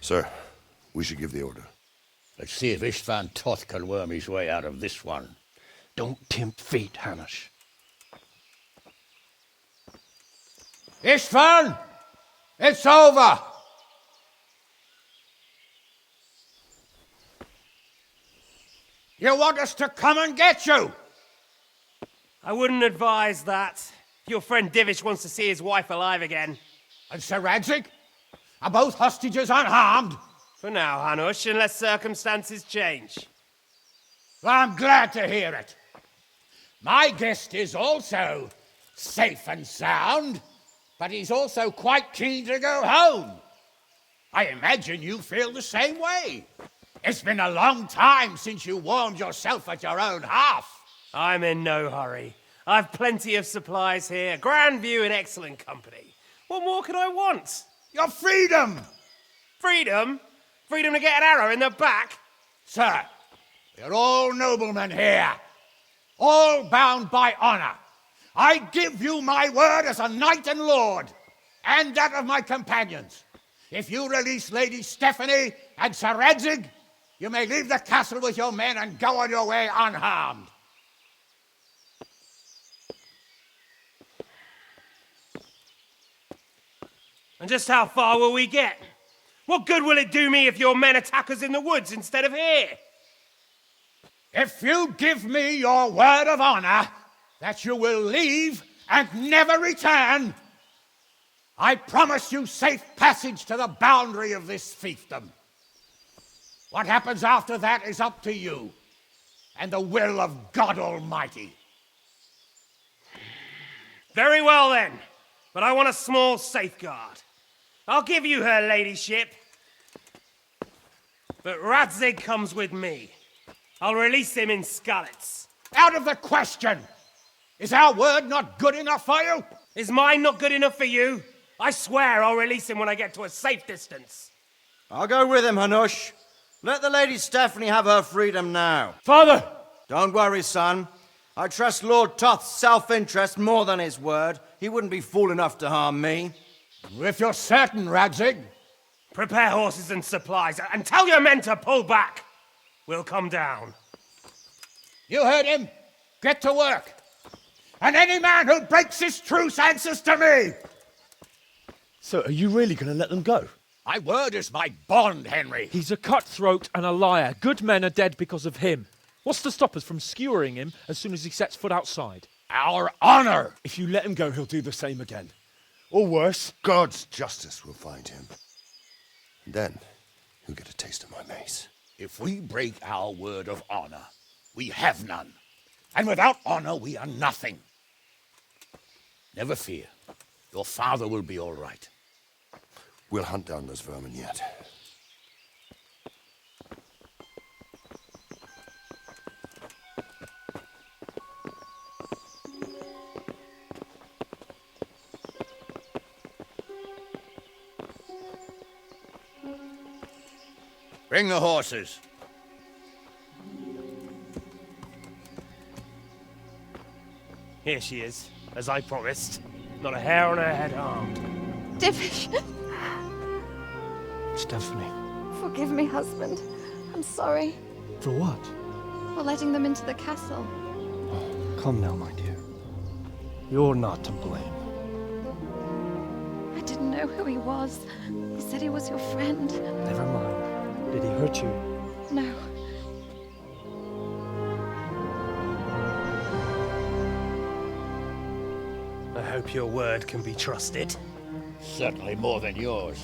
Sir, we should give the order. Let's see if István Toth can worm his way out of this one. Don't tempt fate, Hanush. Istvan! It's over! You want us to come and get you? I wouldn't advise that. Your friend Divish wants to see his wife alive again. And Sir Radzig? Are both hostages unharmed? For now, Hanush, unless circumstances change. Well, I'm glad to hear it. My guest is also safe and sound, but he's also quite keen to go home. I imagine you feel the same way. It's been a long time since you warmed yourself at your own hearth. I'm in no hurry. I've plenty of supplies here, grand view and excellent company. What more could I want? Your freedom! Freedom? Freedom to get an arrow in the back? Sir, we're all noblemen here, all bound by honor. I give you my word as a knight and lord, and that of my companions. If you release Lady Stephanie and Sir Radzig, you may leave the castle with your men and go on your way unharmed. And just how far will we get? What good will it do me if your men attack us in the woods instead of here? If you give me your word of honor that you will leave and never return, I promise you safe passage to the boundary of this fiefdom. What happens after that is up to you and the will of God Almighty. Very well then, but I want a small safeguard. I'll give you her ladyship, but Radzig comes with me. I'll release him in Skalitz. Out of the question! Is our word not good enough for you? Is mine not good enough for you? I swear I'll release him when I get to a safe distance. I'll go with him, Hanush. Let the Lady Stephanie have her freedom now. Father! Don't worry, son. I trust Lord Toth's self-interest more than his word. He wouldn't be fool enough to harm me. If you're certain, Radzig. Prepare horses and supplies, and tell your men to pull back. We'll come down. You heard him. Get to work. And any man who breaks this truce answers to me. So are you really going to let them go? My word is my bond, Henry. He's a cutthroat and a liar. Good men are dead because of him. What's to stop us from skewering him as soon as he sets foot outside? Our honor! If you let him go, he'll do the same again. Or worse. God's justice will find him. And then he'll get a taste of my mace. If we break our word of honor, we have none. And without honor, we are nothing. Never fear. Your father will be all right. We'll hunt down those vermin yet. Bring the horses. Here she is, as I promised. Not a hair on her head harmed. Divish! Stephanie. Forgive me, husband. I'm sorry. For what? For letting them into the castle. Come now, my dear. You're not to blame. I didn't know who he was. He said he was your friend. Never mind. Did he hurt you? No. I hope your word can be trusted. Certainly more than yours.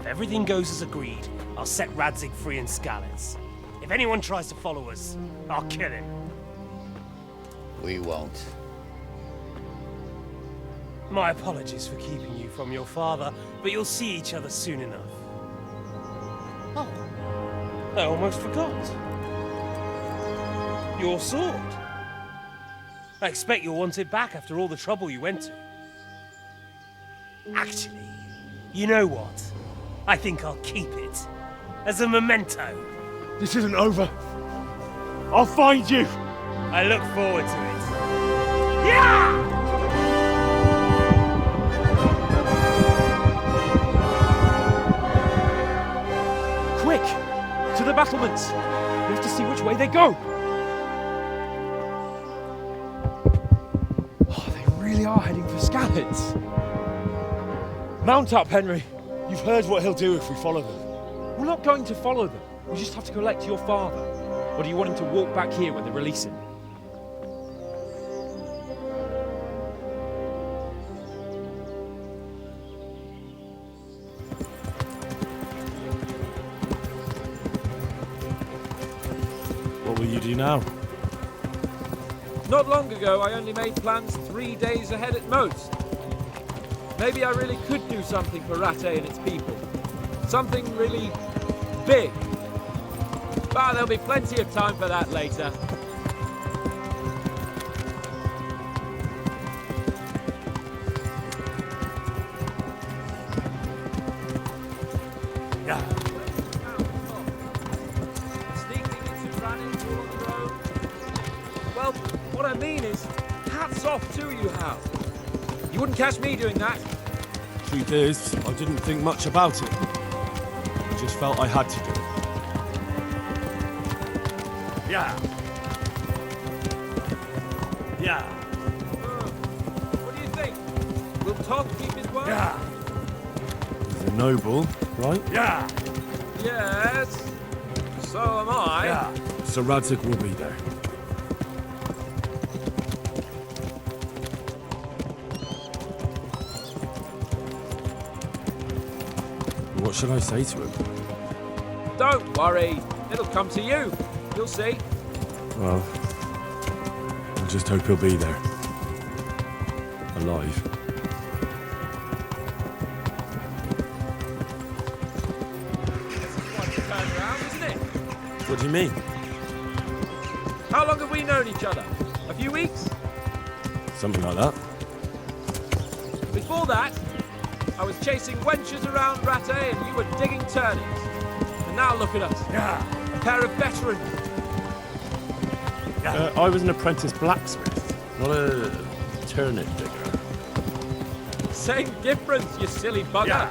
If everything goes as agreed, I'll set Radzig free in Skalitz. If anyone tries to follow us, I'll kill him. We won't. My apologies for keeping you from your father, but you'll see each other soon enough. Oh, I almost forgot. Your sword. I expect you'll want it back after all the trouble you went to. Actually, you know what? I think I'll keep it. As a memento. This isn't over. I'll find you. I look forward to it. Yeah! Quick! To the battlements! We have to see which way they go! they are heading for Scallets. Mount up, Henry. You've heard what he'll do if we follow them. We're not going to follow them. We just have to collect your father. Or do you want him to walk back here when they release him? What will you do now? Not long ago, I only made plans 3 days ahead at most. Maybe I really could do something for Rattay and its people. Something really big. But there'll be plenty of time for that later. Yeah. Sneaking into Rannings all on the road. Well, what I mean is, hats off to you, Hal. You wouldn't catch me doing that. Truth is, I didn't think much about it. I just felt I had to do it. Yeah. Yeah. What do you think? Will Todd keep his word? Yeah. He's a noble, right? Yeah. Yes. So am I. Yeah. So Radzig will be there. What should I say to him? Don't worry. It'll come to you. You'll see. Well, I just hope he'll be there. Alive. Quite a turnaround, isn't it? What do you mean? How long have we known each other? A few weeks? Something like that. Before that, I was chasing wenches around Rattay and you were digging turnings. And now look at us. Yeah. A pair of veterans. I was an apprentice blacksmith, not a turnip digger. Same difference, you silly bugger.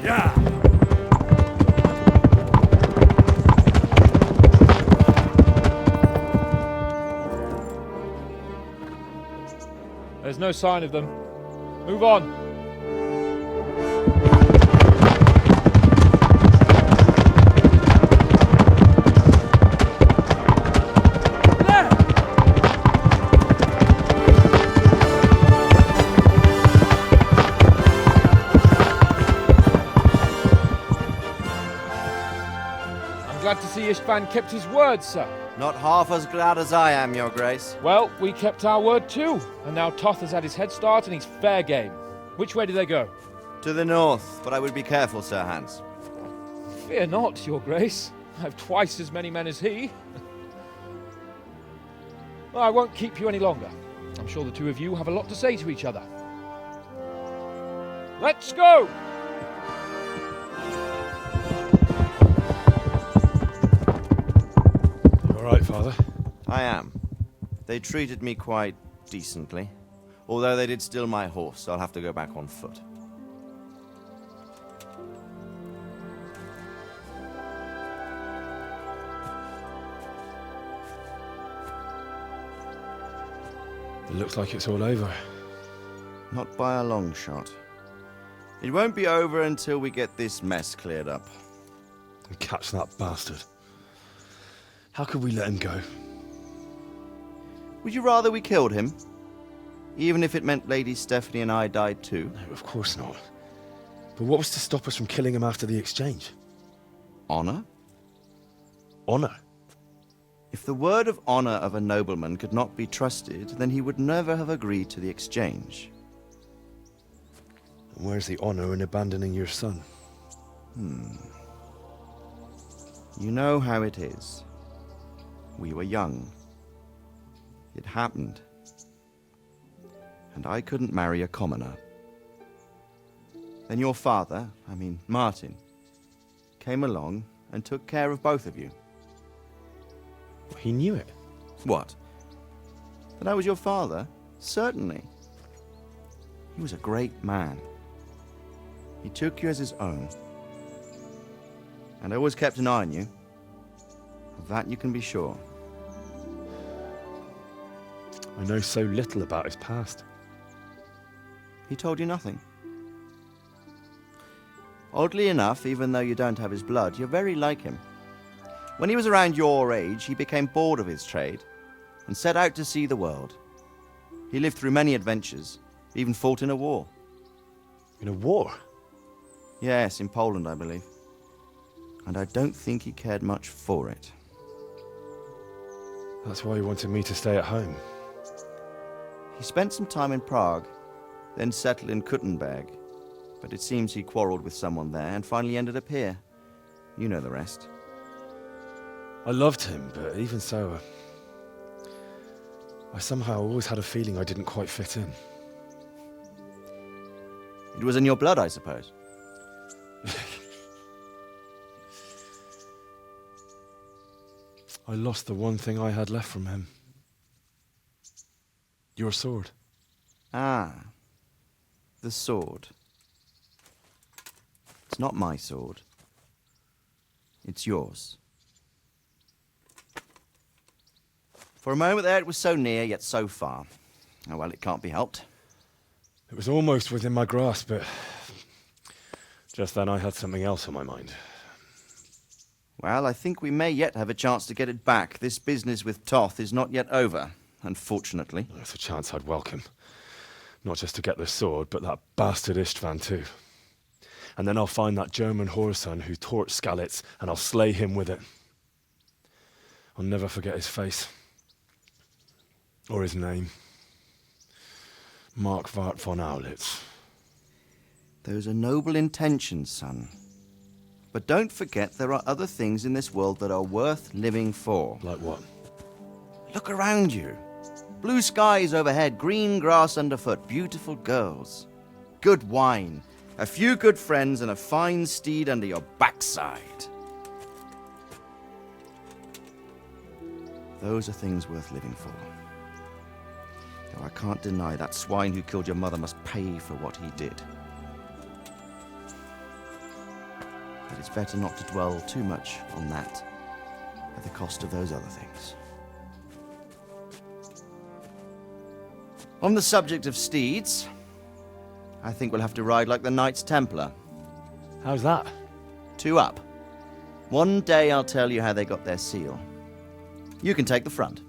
Yeah. There's no sign of them. Move on. Glad to see Istvan kept his word, sir. Not half as glad as I am, Your Grace. Well, we kept our word too, and now Toth has had his head start and he's fair game. Which way do they go? To the north, but I would be careful, Sir Hans. Fear not, Your Grace. I have twice as many men as he. Well, I won't keep you any longer. I'm sure the two of you have a lot to say to each other. Let's go! All right, Father. I am. They treated me quite decently. Although they did steal my horse, so I'll have to go back on foot. It looks like it's all over. Not by a long shot. It won't be over until we get this mess cleared up. And catch that bastard. How could we let him go? Would you rather we killed him? Even if it meant Lady Stephanie and I died too? No, of course not. But what was to stop us from killing him after the exchange? Honor? Honor? If the word of honor of a nobleman could not be trusted, then he would never have agreed to the exchange. And where's the honor in abandoning your son? You know how it is. We were young. It happened. And I couldn't marry a commoner. Then your father, Martin, came along and took care of both of you. He knew it. What? That I was your father? Certainly. He was a great man. He took you as his own. And always kept an eye on you. Of that you can be sure. I know so little about his past. He told you nothing? Oddly enough, even though you don't have his blood, you're very like him. When he was around your age, he became bored of his trade and set out to see the world. He lived through many adventures, even fought in a war. In a war? Yes, in Poland, I believe. And I don't think he cared much for it. That's why he wanted me to stay at home. He spent some time in Prague, then settled in Kuttenberg. But it seems he quarreled with someone there and finally ended up here. You know the rest. I loved him, but even so, I somehow always had a feeling I didn't quite fit in. It was in your blood, I suppose. I lost the one thing I had left from him. Your sword. Ah, the sword. It's not my sword. It's yours. For a moment there it was so near, yet so far. Oh well, it can't be helped. It was almost within my grasp, but just then I had something else on my mind. Well, I think we may yet have a chance to get it back. This business with Toth is not yet over, unfortunately. That's a chance I'd welcome. Not just to get the sword, but that bastard Istvan too. And then I'll find that German whoreson who torched Skalitz, and I'll slay him with it. I'll never forget his face. Or his name. Mark Vart von Aulitz. Those are noble intentions, son. But don't forget there are other things in this world that are worth living for. Like what? Look around you. Blue skies overhead, green grass underfoot, beautiful girls. Good wine, a few good friends, and a fine steed under your backside. Those are things worth living for. Though I can't deny that swine who killed your mother must pay for what he did. But it's better not to dwell too much on that at the cost of those other things. On the subject of steeds, I think we'll have to ride like the Knights Templar. How's that? 2 up. One day I'll tell you how they got their seal. You can take the front.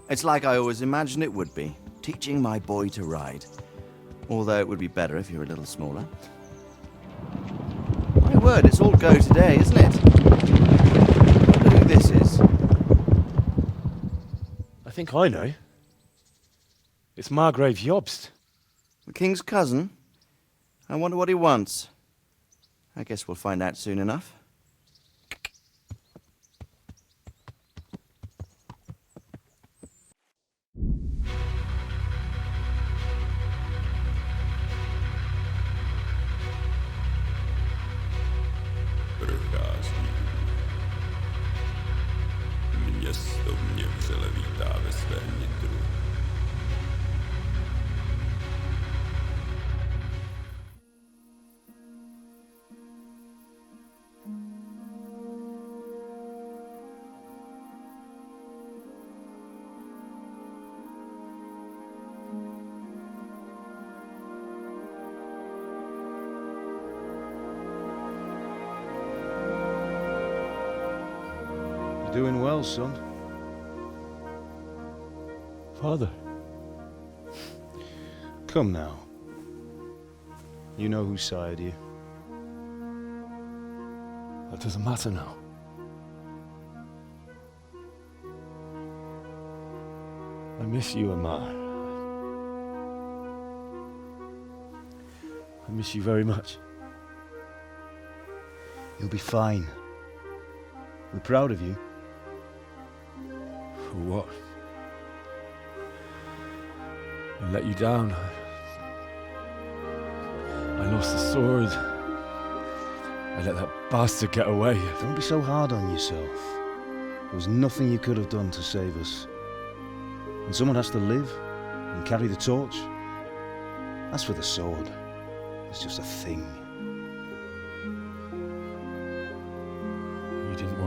It's like I always imagined it would be, teaching my boy to ride. Although it would be better if you were a little smaller. My word, it's all go today, isn't it? I wonder who this is. I think I know. It's Margrave Jobst. The king's cousin? I wonder what he wants. I guess we'll find out soon enough. Město mě vřele vítá ve svém nitru. You're doing well, son. Father. Come now. You know who sired you. That doesn't matter now. I miss you, Amar. I miss you very much. You'll be fine. We're proud of you. For what? I let you down. I lost the sword. I let that bastard get away. Don't be so hard on yourself. There was nothing you could have done to save us. And someone has to live and carry the torch. As for the sword, it's just a thing.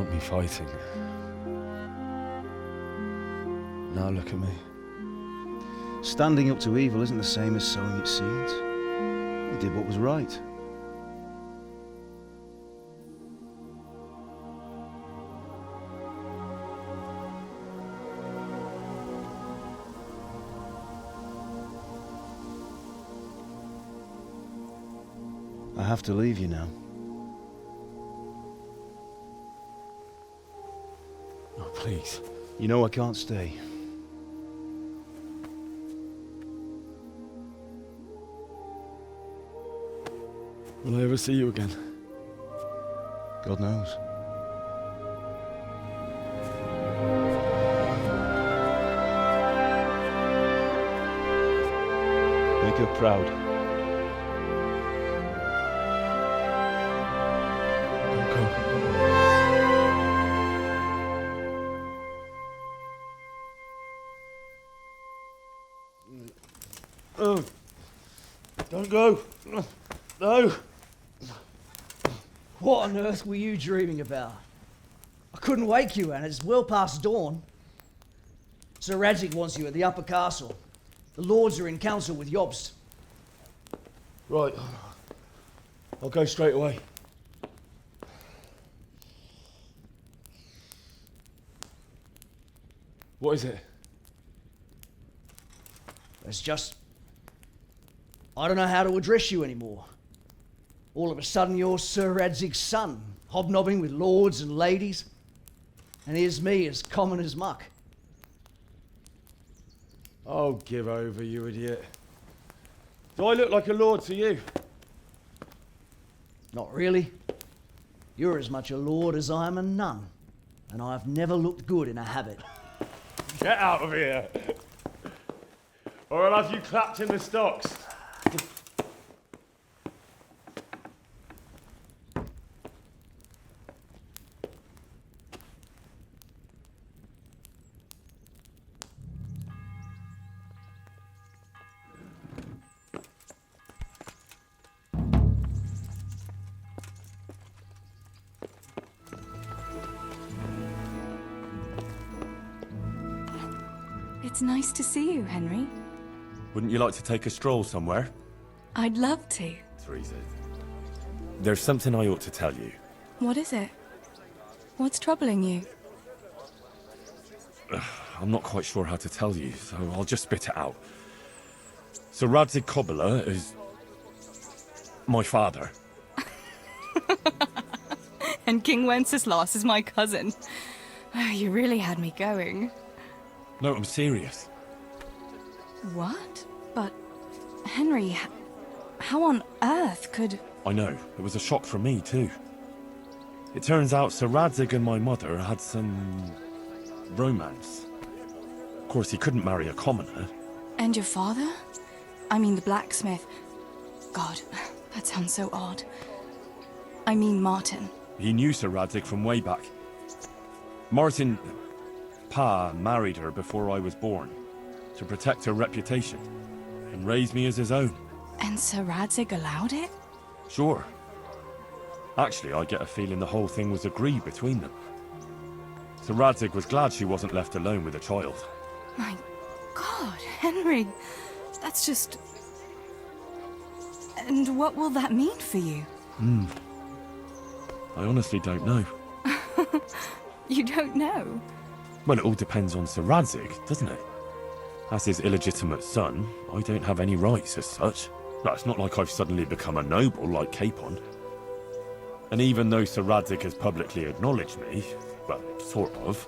want me fighting. Now look at me. Standing up to evil isn't the same as sowing its seeds. You did what was right. I have to leave you now. Oh, please. You know I can't stay. Will I ever see you again? God knows. Make her proud. Oh, don't go. No. What on earth were you dreaming about? I couldn't wake you, and it's well past dawn. Sir Radzig wants you at the upper castle. The lords are in council with Jobst. Right. I'll go straight away. What is it? It's just... I don't know how to address you anymore. All of a sudden you're Sir Radzig's son, hobnobbing with lords and ladies. And here's me, as common as muck. Oh, give over, you idiot. Do I look like a lord to you? Not really. You're as much a lord as I am a nun. And I've never looked good in a habit. Get out of here! Or I'll have you clapped in the stocks. It's nice to see you, Henry. Wouldn't you like to take a stroll somewhere? I'd love to. Teresa, there's something I ought to tell you. What is it? What's troubling you? I'm not quite sure how to tell you, so I'll just spit it out. Sir Radzig Kobyla is... my father. And King Wenceslas is my cousin. Oh, you really had me going. No, I'm serious. What? But, Henry, how on earth could... I know, it was a shock for me too. It turns out Sir Radzig and my mother had some... romance. Of course, he couldn't marry a commoner. And your father? I mean the blacksmith. God, that sounds so odd. I mean Martin. He knew Sir Radzig from way back. Martin... Pa married her before I was born, to protect her reputation, and raise me as his own. And Sir Radzig allowed it? Sure. Actually, I get a feeling the whole thing was agreed between them. Sir Radzig was glad she wasn't left alone with a child. My God, Henry, that's just... And what will that mean for you? I honestly don't know. You don't know? Well, it all depends on Sir Radzig, doesn't it? As his illegitimate son, I don't have any rights as such. No, it's not like I've suddenly become a noble like Capon. And even though Sir Radzig has publicly acknowledged me, well, sort of,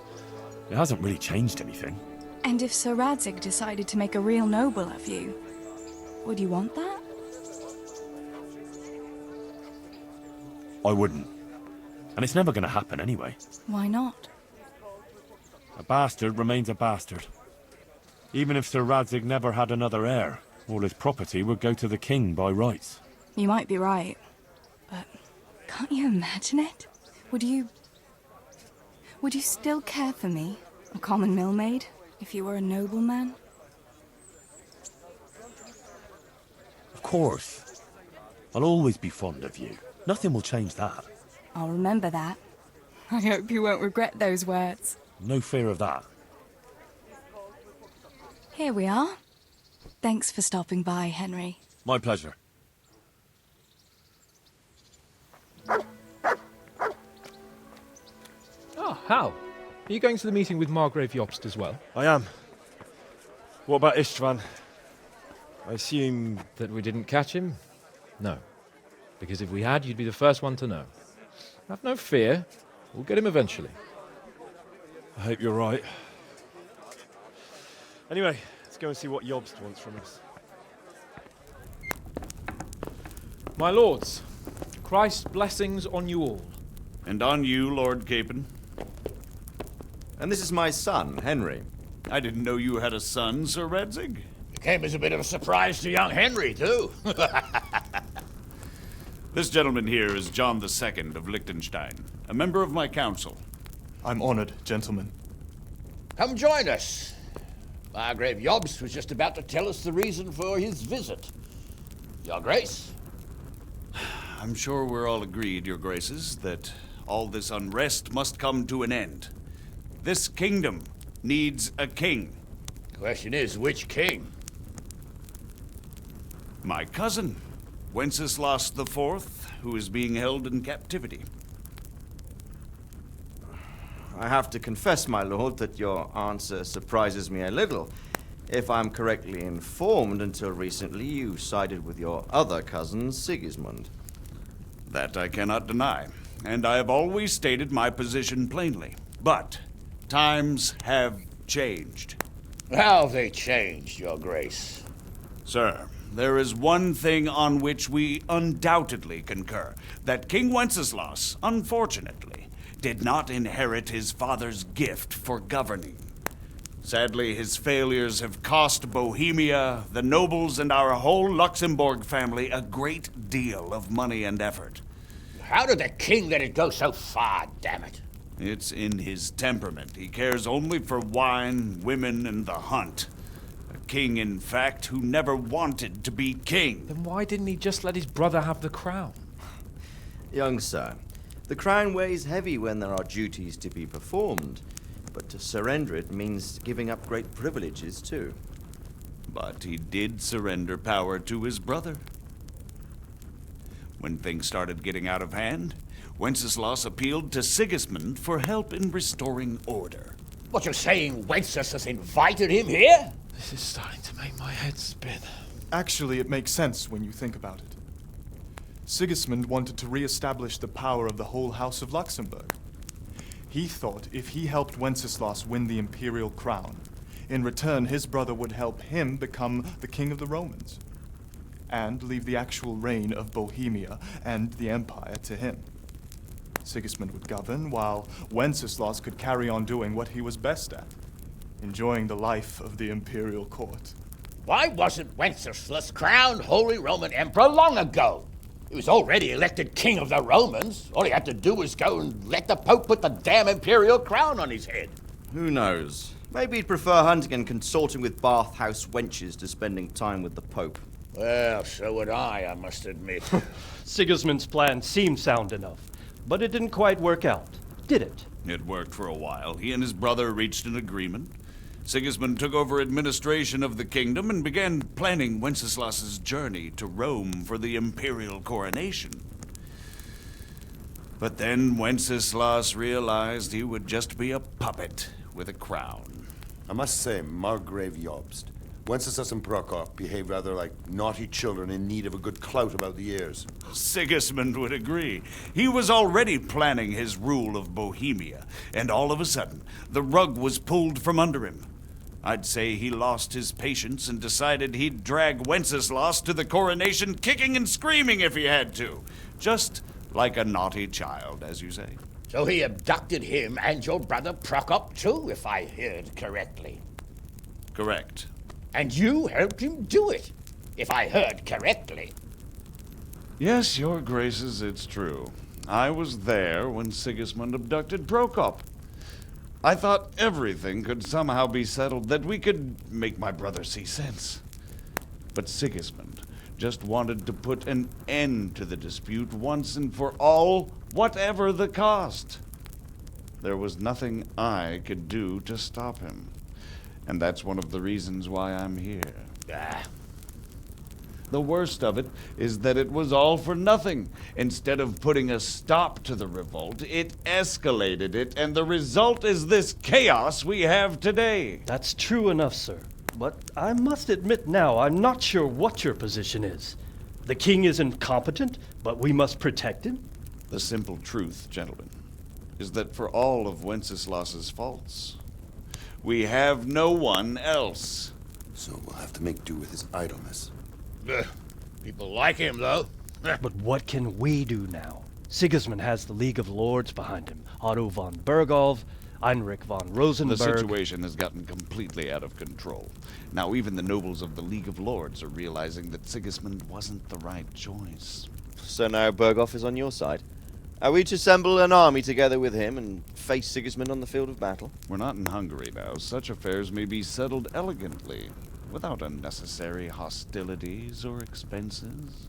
it hasn't really changed anything. And if Sir Radzig decided to make a real noble of you, would you want that? I wouldn't. And it's never going to happen anyway. Why not? A bastard remains a bastard. Even if Sir Radzig never had another heir, all his property would go to the king by rights. You might be right, but can't you imagine it? Would you still care for me, a common millmaid, if you were a nobleman? Of course. I'll always be fond of you. Nothing will change that. I'll remember that. I hope you won't regret those words. No fear of that. Here we are. Thanks for stopping by, Henry. My pleasure. Ah, Hal. Are you going to the meeting with Margrave Jobst as well? I am. What about Istvan? I assume... That we didn't catch him? No. Because if we had, you'd be the first one to know. Have no fear. We'll get him eventually. I hope you're right. Anyway, let's go and see what Jobst wants from us. My lords, Christ's blessings on you all. And on you, Lord Capon. And this is my son, Henry. I didn't know you had a son, Sir Radzig. It came as a bit of a surprise to young Henry, too. This gentleman here is John II of Liechtenstein, a member of my council. I'm honored, gentlemen. Come join us. Margrave Jobst was just about to tell us the reason for his visit. Your Grace? I'm sure we're all agreed, Your Graces, that all this unrest must come to an end. This kingdom needs a king. The question is, which king? My cousin, Wenceslas IV, who is being held in captivity. I have to confess, my lord, that your answer surprises me a little. If I'm correctly informed, until recently you sided with your other cousin, Sigismund. That I cannot deny, and I have always stated my position plainly. But times have changed. How have they changed, Your Grace? Sir, there is one thing on which we undoubtedly concur, that King Wenceslas, unfortunately, did not inherit his father's gift for governing. Sadly, his failures have cost Bohemia, the nobles, and our whole Luxembourg family a great deal of money and effort. How did the king let it go so far, damn it? It's in his temperament. He cares only for wine, women, and the hunt. A king, in fact, who never wanted to be king. Then why didn't he just let his brother have the crown? Young sir, the crown weighs heavy when there are duties to be performed, but to surrender it means giving up great privileges too. But he did surrender power to his brother. When things started getting out of hand, Wenceslas appealed to Sigismund for help in restoring order. What, you're saying Wenceslas invited him here? This is starting to make my head spin. Actually, it makes sense when you think about it. Sigismund wanted to re-establish the power of the whole House of Luxembourg. He thought if he helped Wenceslas win the imperial crown, in return his brother would help him become the king of the Romans, and leave the actual reign of Bohemia and the empire to him. Sigismund would govern, while Wenceslas could carry on doing what he was best at, enjoying the life of the imperial court. Why wasn't Wenceslas crowned Holy Roman Emperor long ago? He was already elected king of the Romans. All he had to do was go and let the Pope put the damn imperial crown on his head. Who knows? Maybe he'd prefer hunting and consorting with bathhouse wenches to spending time with the Pope. Well, so would I must admit. Sigismund's plan seemed sound enough, but it didn't quite work out, did it? It worked for a while. He and his brother reached an agreement. Sigismund took over administration of the kingdom and began planning Wenceslas's journey to Rome for the imperial coronation. But then Wenceslas realized he would just be a puppet with a crown. I must say, Margrave Jobst, Wenceslas and Prokop behave rather like naughty children in need of a good clout about the ears. Sigismund would agree. He was already planning his rule of Bohemia, and all of a sudden, the rug was pulled from under him. I'd say he lost his patience and decided he'd drag Wenceslas to the coronation kicking and screaming if he had to. Just like a naughty child, as you say. So he abducted him and your brother Prokop too, if I heard correctly. Correct. And you helped him do it, if I heard correctly. Yes, your graces, it's true. I was there when Sigismund abducted Prokop. I thought everything could somehow be settled, that we could make my brother see sense. But Sigismund just wanted to put an end to the dispute once and for all, whatever the cost. There was nothing I could do to stop him. And that's one of the reasons why I'm here. The worst of it is that it was all for nothing. Instead of putting a stop to the revolt, it escalated it, and the result is this chaos we have today. That's true enough, sir. But I must admit now, I'm not sure what your position is. The king is incompetent, but we must protect him? The simple truth, gentlemen, is that for all of Wenceslas's faults, we have no one else. So we'll have to make do with his idleness. People like him, though. But what can we do now? Sigismund has the League of Lords behind him. Otto von Bergolf, Heinrich von Rosenberg. The situation has gotten completely out of control. Now even the nobles of the League of Lords are realizing that Sigismund wasn't the right choice. So now Bergolf is on your side. Are we to assemble an army together with him and face Sigismund on the field of battle? We're not in Hungary now. Such affairs may be settled elegantly, without unnecessary hostilities or expenses.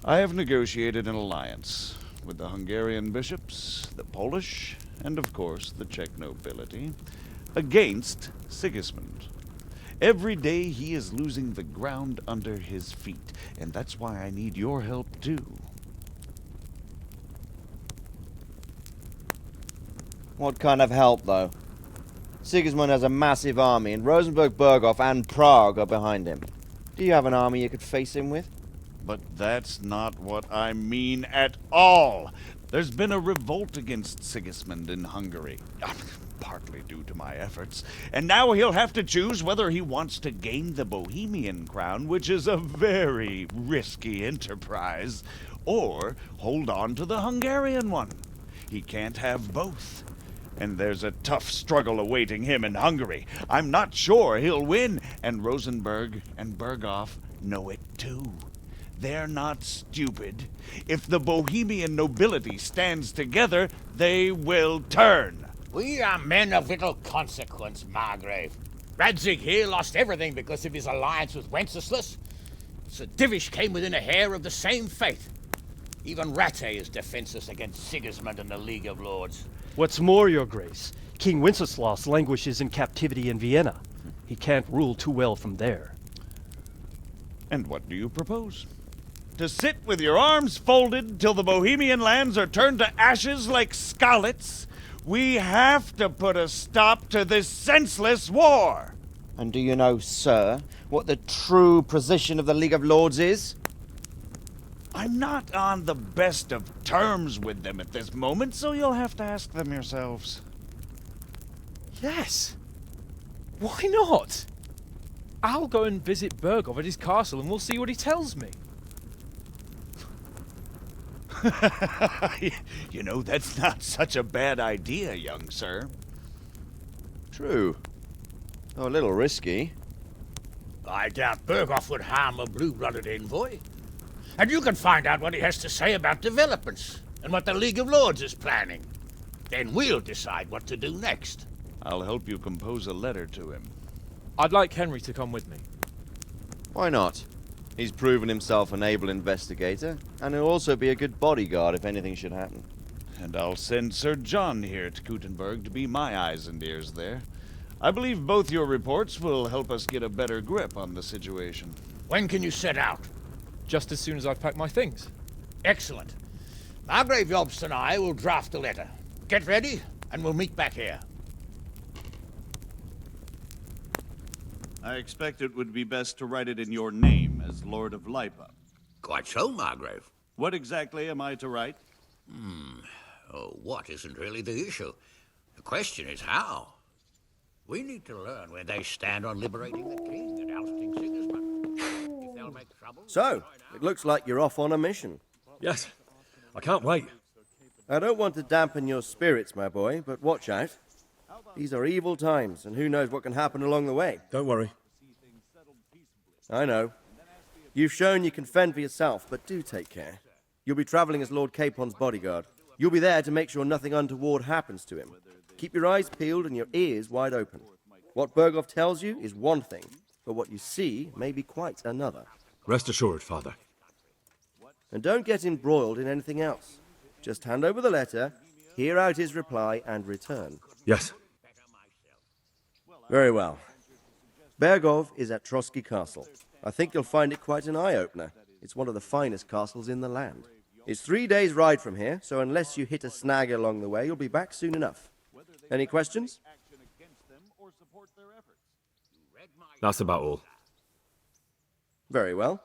I have negotiated an alliance with the Hungarian bishops, the Polish, and of course the Czech nobility, against Sigismund. Every day he is losing the ground under his feet, and that's why I need your help too. What kind of help, though? Sigismund has a massive army, and Rosenberg, Berghof, and Prague are behind him. Do you have an army you could face him with? But that's not what I mean at all. There's been a revolt against Sigismund in Hungary, partly due to my efforts, and now he'll have to choose whether he wants to gain the Bohemian crown, which is a very risky enterprise, or hold on to the Hungarian one. He can't have both. And there's a tough struggle awaiting him in Hungary. I'm not sure he'll win, and Rosenberg and Berghof know it too. They're not stupid. If the Bohemian nobility stands together, they will turn. We are men of little consequence, Margrave. Radzig here lost everything because of his alliance with Wenceslas. Sir Divish came within a hair of the same fate. Even Rattay is defenseless against Sigismund and the League of Lords. What's more, Your Grace, King Wenceslas languishes in captivity in Vienna. He can't rule too well from there. And what do you propose? To sit with your arms folded till the Bohemian lands are turned to ashes like scarlets? We have to put a stop to this senseless war! And do you know, sir, what the true position of the League of Lords is? I'm not on the best of terms with them at this moment, so you'll have to ask them yourselves. Yes. Why not? I'll go and visit Berghof at his castle and we'll see what he tells me. You know, that's not such a bad idea, young sir. True. Though a little risky. I doubt Berghof would harm a blue-blooded envoy. And you can find out what he has to say about developments and what the League of Lords is planning. Then we'll decide what to do next. I'll help you compose a letter to him. I'd like Henry to come with me. Why not? He's proven himself an able investigator, and he'll also be a good bodyguard if anything should happen. And I'll send Sir John here to Kuttenberg to be my eyes and ears there. I believe both your reports will help us get a better grip on the situation. When can you set out? Just as soon as I've packed my things. Excellent. Margrave Jobst and I will draft a letter. Get ready, and we'll meet back here. I expect it would be best to write it in your name as Lord of Lipa. Quite so, Margrave. What exactly am I to write? Oh, what isn't really the issue. The question is how. We need to learn where they stand on liberating the king and ousting Sigismund. If they'll make trouble... So, it looks like you're off on a mission. Yes. I can't wait. I don't want to dampen your spirits, my boy, but watch out. These are evil times, and who knows what can happen along the way. Don't worry. I know. You've shown you can fend for yourself, but do take care. You'll be traveling as Lord Capon's bodyguard. You'll be there to make sure nothing untoward happens to him. Keep your eyes peeled and your ears wide open. What Berghof tells you is one thing, but what you see may be quite another. Rest assured, Father. And don't get embroiled in anything else. Just hand over the letter, hear out his reply, and return. Yes. Very well. Bergov is at Trotsky Castle. I think you'll find it quite an eye-opener. It's one of the finest castles in the land. It's 3 days' ride from here, so unless you hit a snag along the way, you'll be back soon enough. Any questions? That's about all. Very well.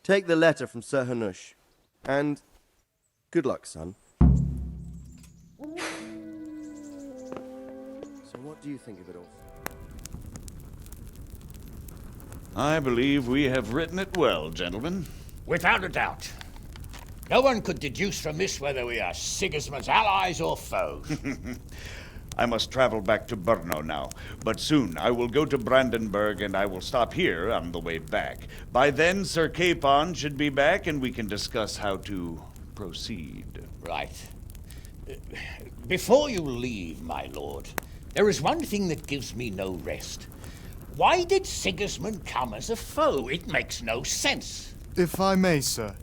Take the letter from Sir Hanush. And good luck, son. So what do you think of it all? I believe we have written it well, gentlemen. Without a doubt. No one could deduce from this whether we are Sigismund's allies or foes. I must travel back to Brno now, but soon I will go to Brandenburg and I will stop here on the way back. By then, Sir Capon should be back and we can discuss how to proceed. Right. Before you leave, my lord, there is one thing that gives me no rest. Why did Sigismund come as a foe? It makes no sense. If I may, sir,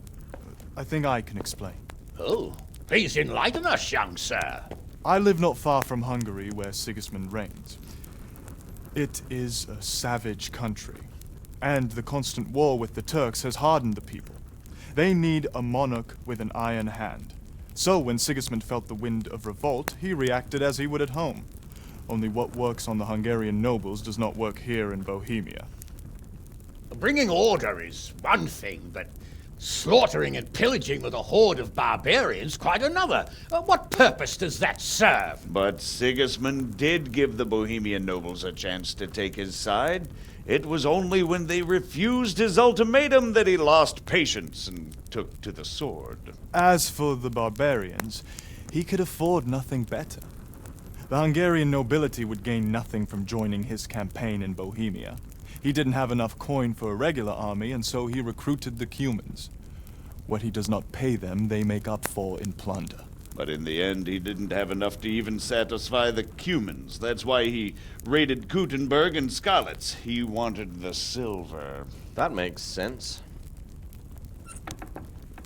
I think I can explain. Oh, please enlighten us, young sir. I live not far from Hungary, where Sigismund reigns. It is a savage country, and the constant war with the Turks has hardened the people. They need a monarch with an iron hand. So when Sigismund felt the wind of revolt, he reacted as he would at home. Only what works on the Hungarian nobles does not work here in Bohemia. Bringing order is one thing, but slaughtering and pillaging with a horde of barbarians quite another. What purpose does that serve? But Sigismund did give the Bohemian nobles a chance to take his side. It was only when they refused his ultimatum that he lost patience and took to the sword. As for the barbarians, he could afford nothing better. The Hungarian nobility would gain nothing from joining his campaign in Bohemia. He didn't have enough coin for a regular army, and so he recruited the Cumans. What he does not pay them, they make up for in plunder. But in the end, he didn't have enough to even satisfy the Cumans. That's why he raided Kuttenberg and Skalitz. He wanted the silver. That makes sense.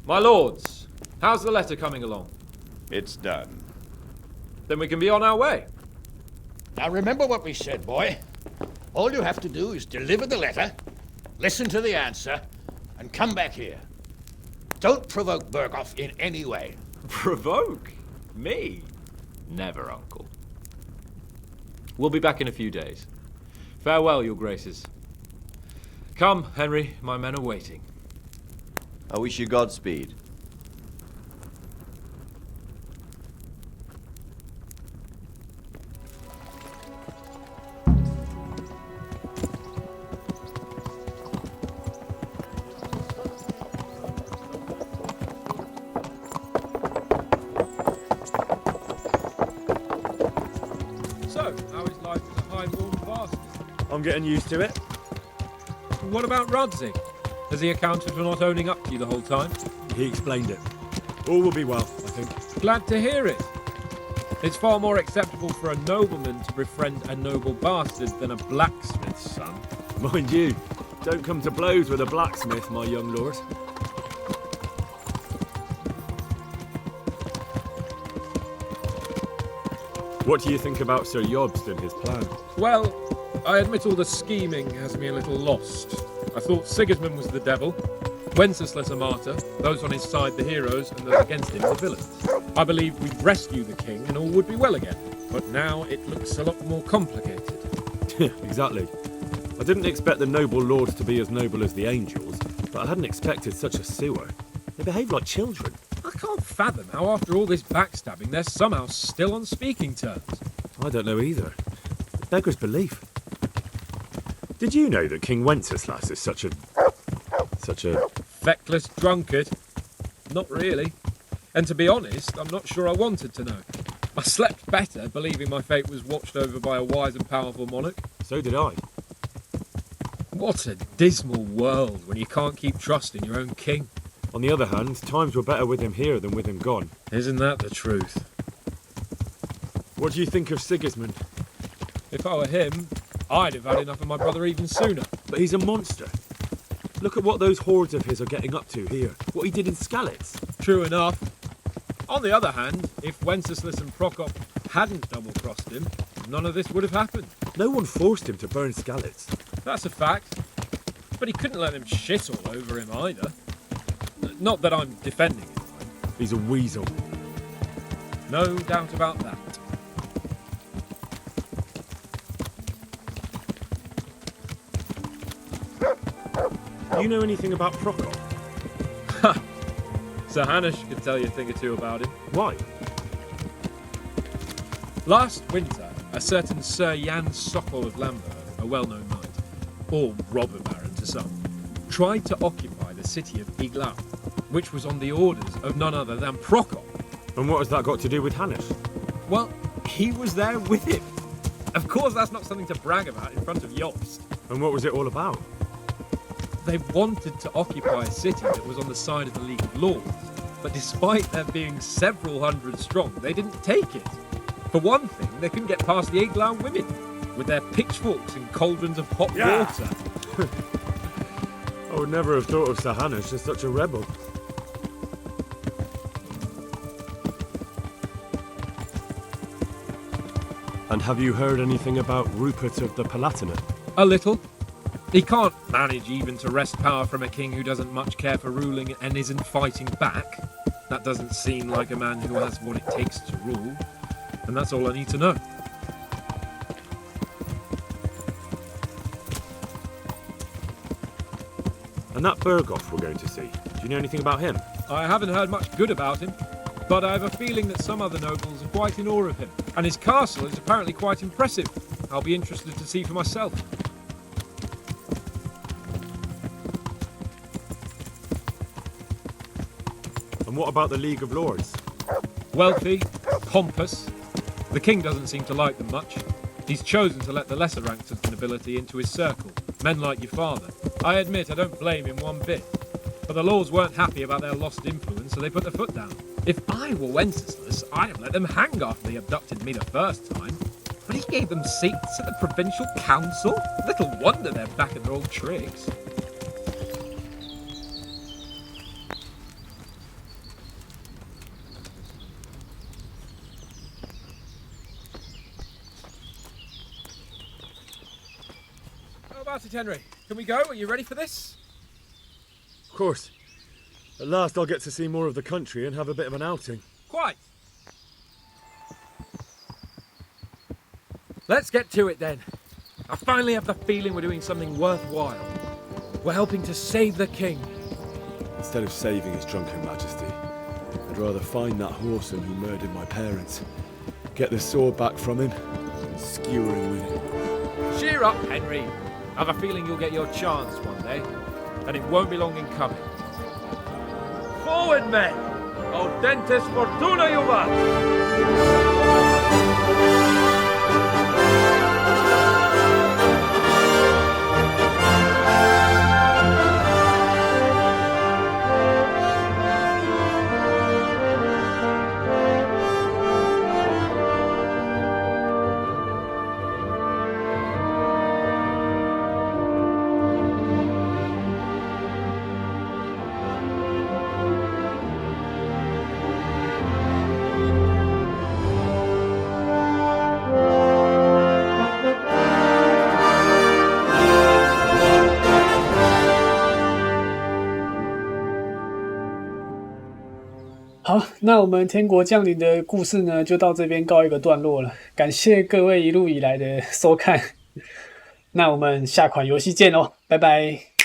My lords, how's the letter coming along? It's done. Then we can be on our way. Now remember what we said, boy. All you have to do is deliver the letter, listen to the answer, and come back here. Don't provoke Berghoff in any way. Provoke? Me? Never, Uncle. We'll be back in a few days. Farewell, your graces. Come, Henry, my men are waiting. I wish you Godspeed. I'm getting used to it. What about Radzig? Has he accounted for not owning up to you the whole time? He explained it. All will be well, I think. Glad to hear it. It's far more acceptable for a nobleman to befriend a noble bastard than a blacksmith's son. Mind you, don't come to blows with a blacksmith, my young lord. What do you think about Sir Jobst and his plan? Well, I admit all the scheming has me a little lost. I thought Sigismund was the devil, Wenceslas a martyr, those on his side the heroes, and those against him the villains. I believed we'd rescue the king and all would be well again, but now it looks a lot more complicated. Exactly. I didn't expect the noble lords to be as noble as the angels, but I hadn't expected such a sewer. They behave like children. I can't fathom how after all this backstabbing they're somehow still on speaking terms. I don't know either. It beggars belief. Did you know that King Wenceslas is such a feckless drunkard? Not really. And to be honest, I'm not sure I wanted to know. I slept better believing my fate was watched over by a wise and powerful monarch. So did I. What a dismal world when you can't keep trusting your own king. On the other hand, times were better with him here than with him gone. Isn't that the truth? What do you think of Sigismund? If I were him, I'd have had enough of my brother even sooner. But he's a monster. Look at what those hordes of his are getting up to here. What he did in Skalitz. True enough. On the other hand, if Wenceslas and Prokop hadn't double-crossed him, none of this would have happened. No one forced him to burn Skalitz. That's a fact. But he couldn't let them shit all over him either. Not that I'm defending him. He's a weasel. No doubt about that. Do you know anything about Prokop? Ha! Sir Hanush could tell you a thing or two about him. Why? Last winter, a certain Sir Jan Sokol of Lamberg, a well-known knight, or robber baron to some, tried to occupy the city of Iglau, which was on the orders of none other than Prokop. And what has that got to do with Hanush? Well, he was there with him. Of course, that's not something to brag about in front of Yost. And what was it all about? They wanted to occupy a city that was on the side of the League of Lords, but despite there being several hundred strong, they didn't take it. For one thing, they couldn't get past the Iglau women, with their pitchforks and cauldrons of hot water. I would never have thought of Sir Hanush as such a rebel. And have you heard anything about Rupert of the Palatinate? A little. He can't manage even to wrest power from a king who doesn't much care for ruling and isn't fighting back. That doesn't seem like a man who has what it takes to rule. And that's all I need to know. And that Berghoff we're going to see, do you know anything about him? I haven't heard much good about him, but I have a feeling that some other nobles are quite in awe of him. And his castle is apparently quite impressive. I'll be interested to see for myself. And what about the League of Lords? Wealthy, pompous. The king doesn't seem to like them much. He's chosen to let the lesser ranks of the nobility into his circle, men like your father. I admit I don't blame him one bit. But the lords weren't happy about their lost influence, so they put their foot down. If I were Wenceslas, I'd have let them hang after they abducted me the first time. But he gave them seats at the provincial council? Little wonder they're back at their old tricks. How about it, Henry? Can we go? Are you ready for this? Of course. At last I'll get to see more of the country and have a bit of an outing. Quite. Let's get to it then. I finally have the feeling we're doing something worthwhile. We're helping to save the king. Instead of saving his drunken majesty, I'd rather find that whoreson who murdered my parents, get the sword back from him, and skewer him with it. Cheer up, Henry. I have a feeling you'll get your chance one day, and it won't be long in coming. Forward, men! Audentes fortuna juvat!好，那我们天国降临的故事呢，就到这边告一个段落了。感谢各位一路以来的收看，那我们下款游戏见喽，拜拜。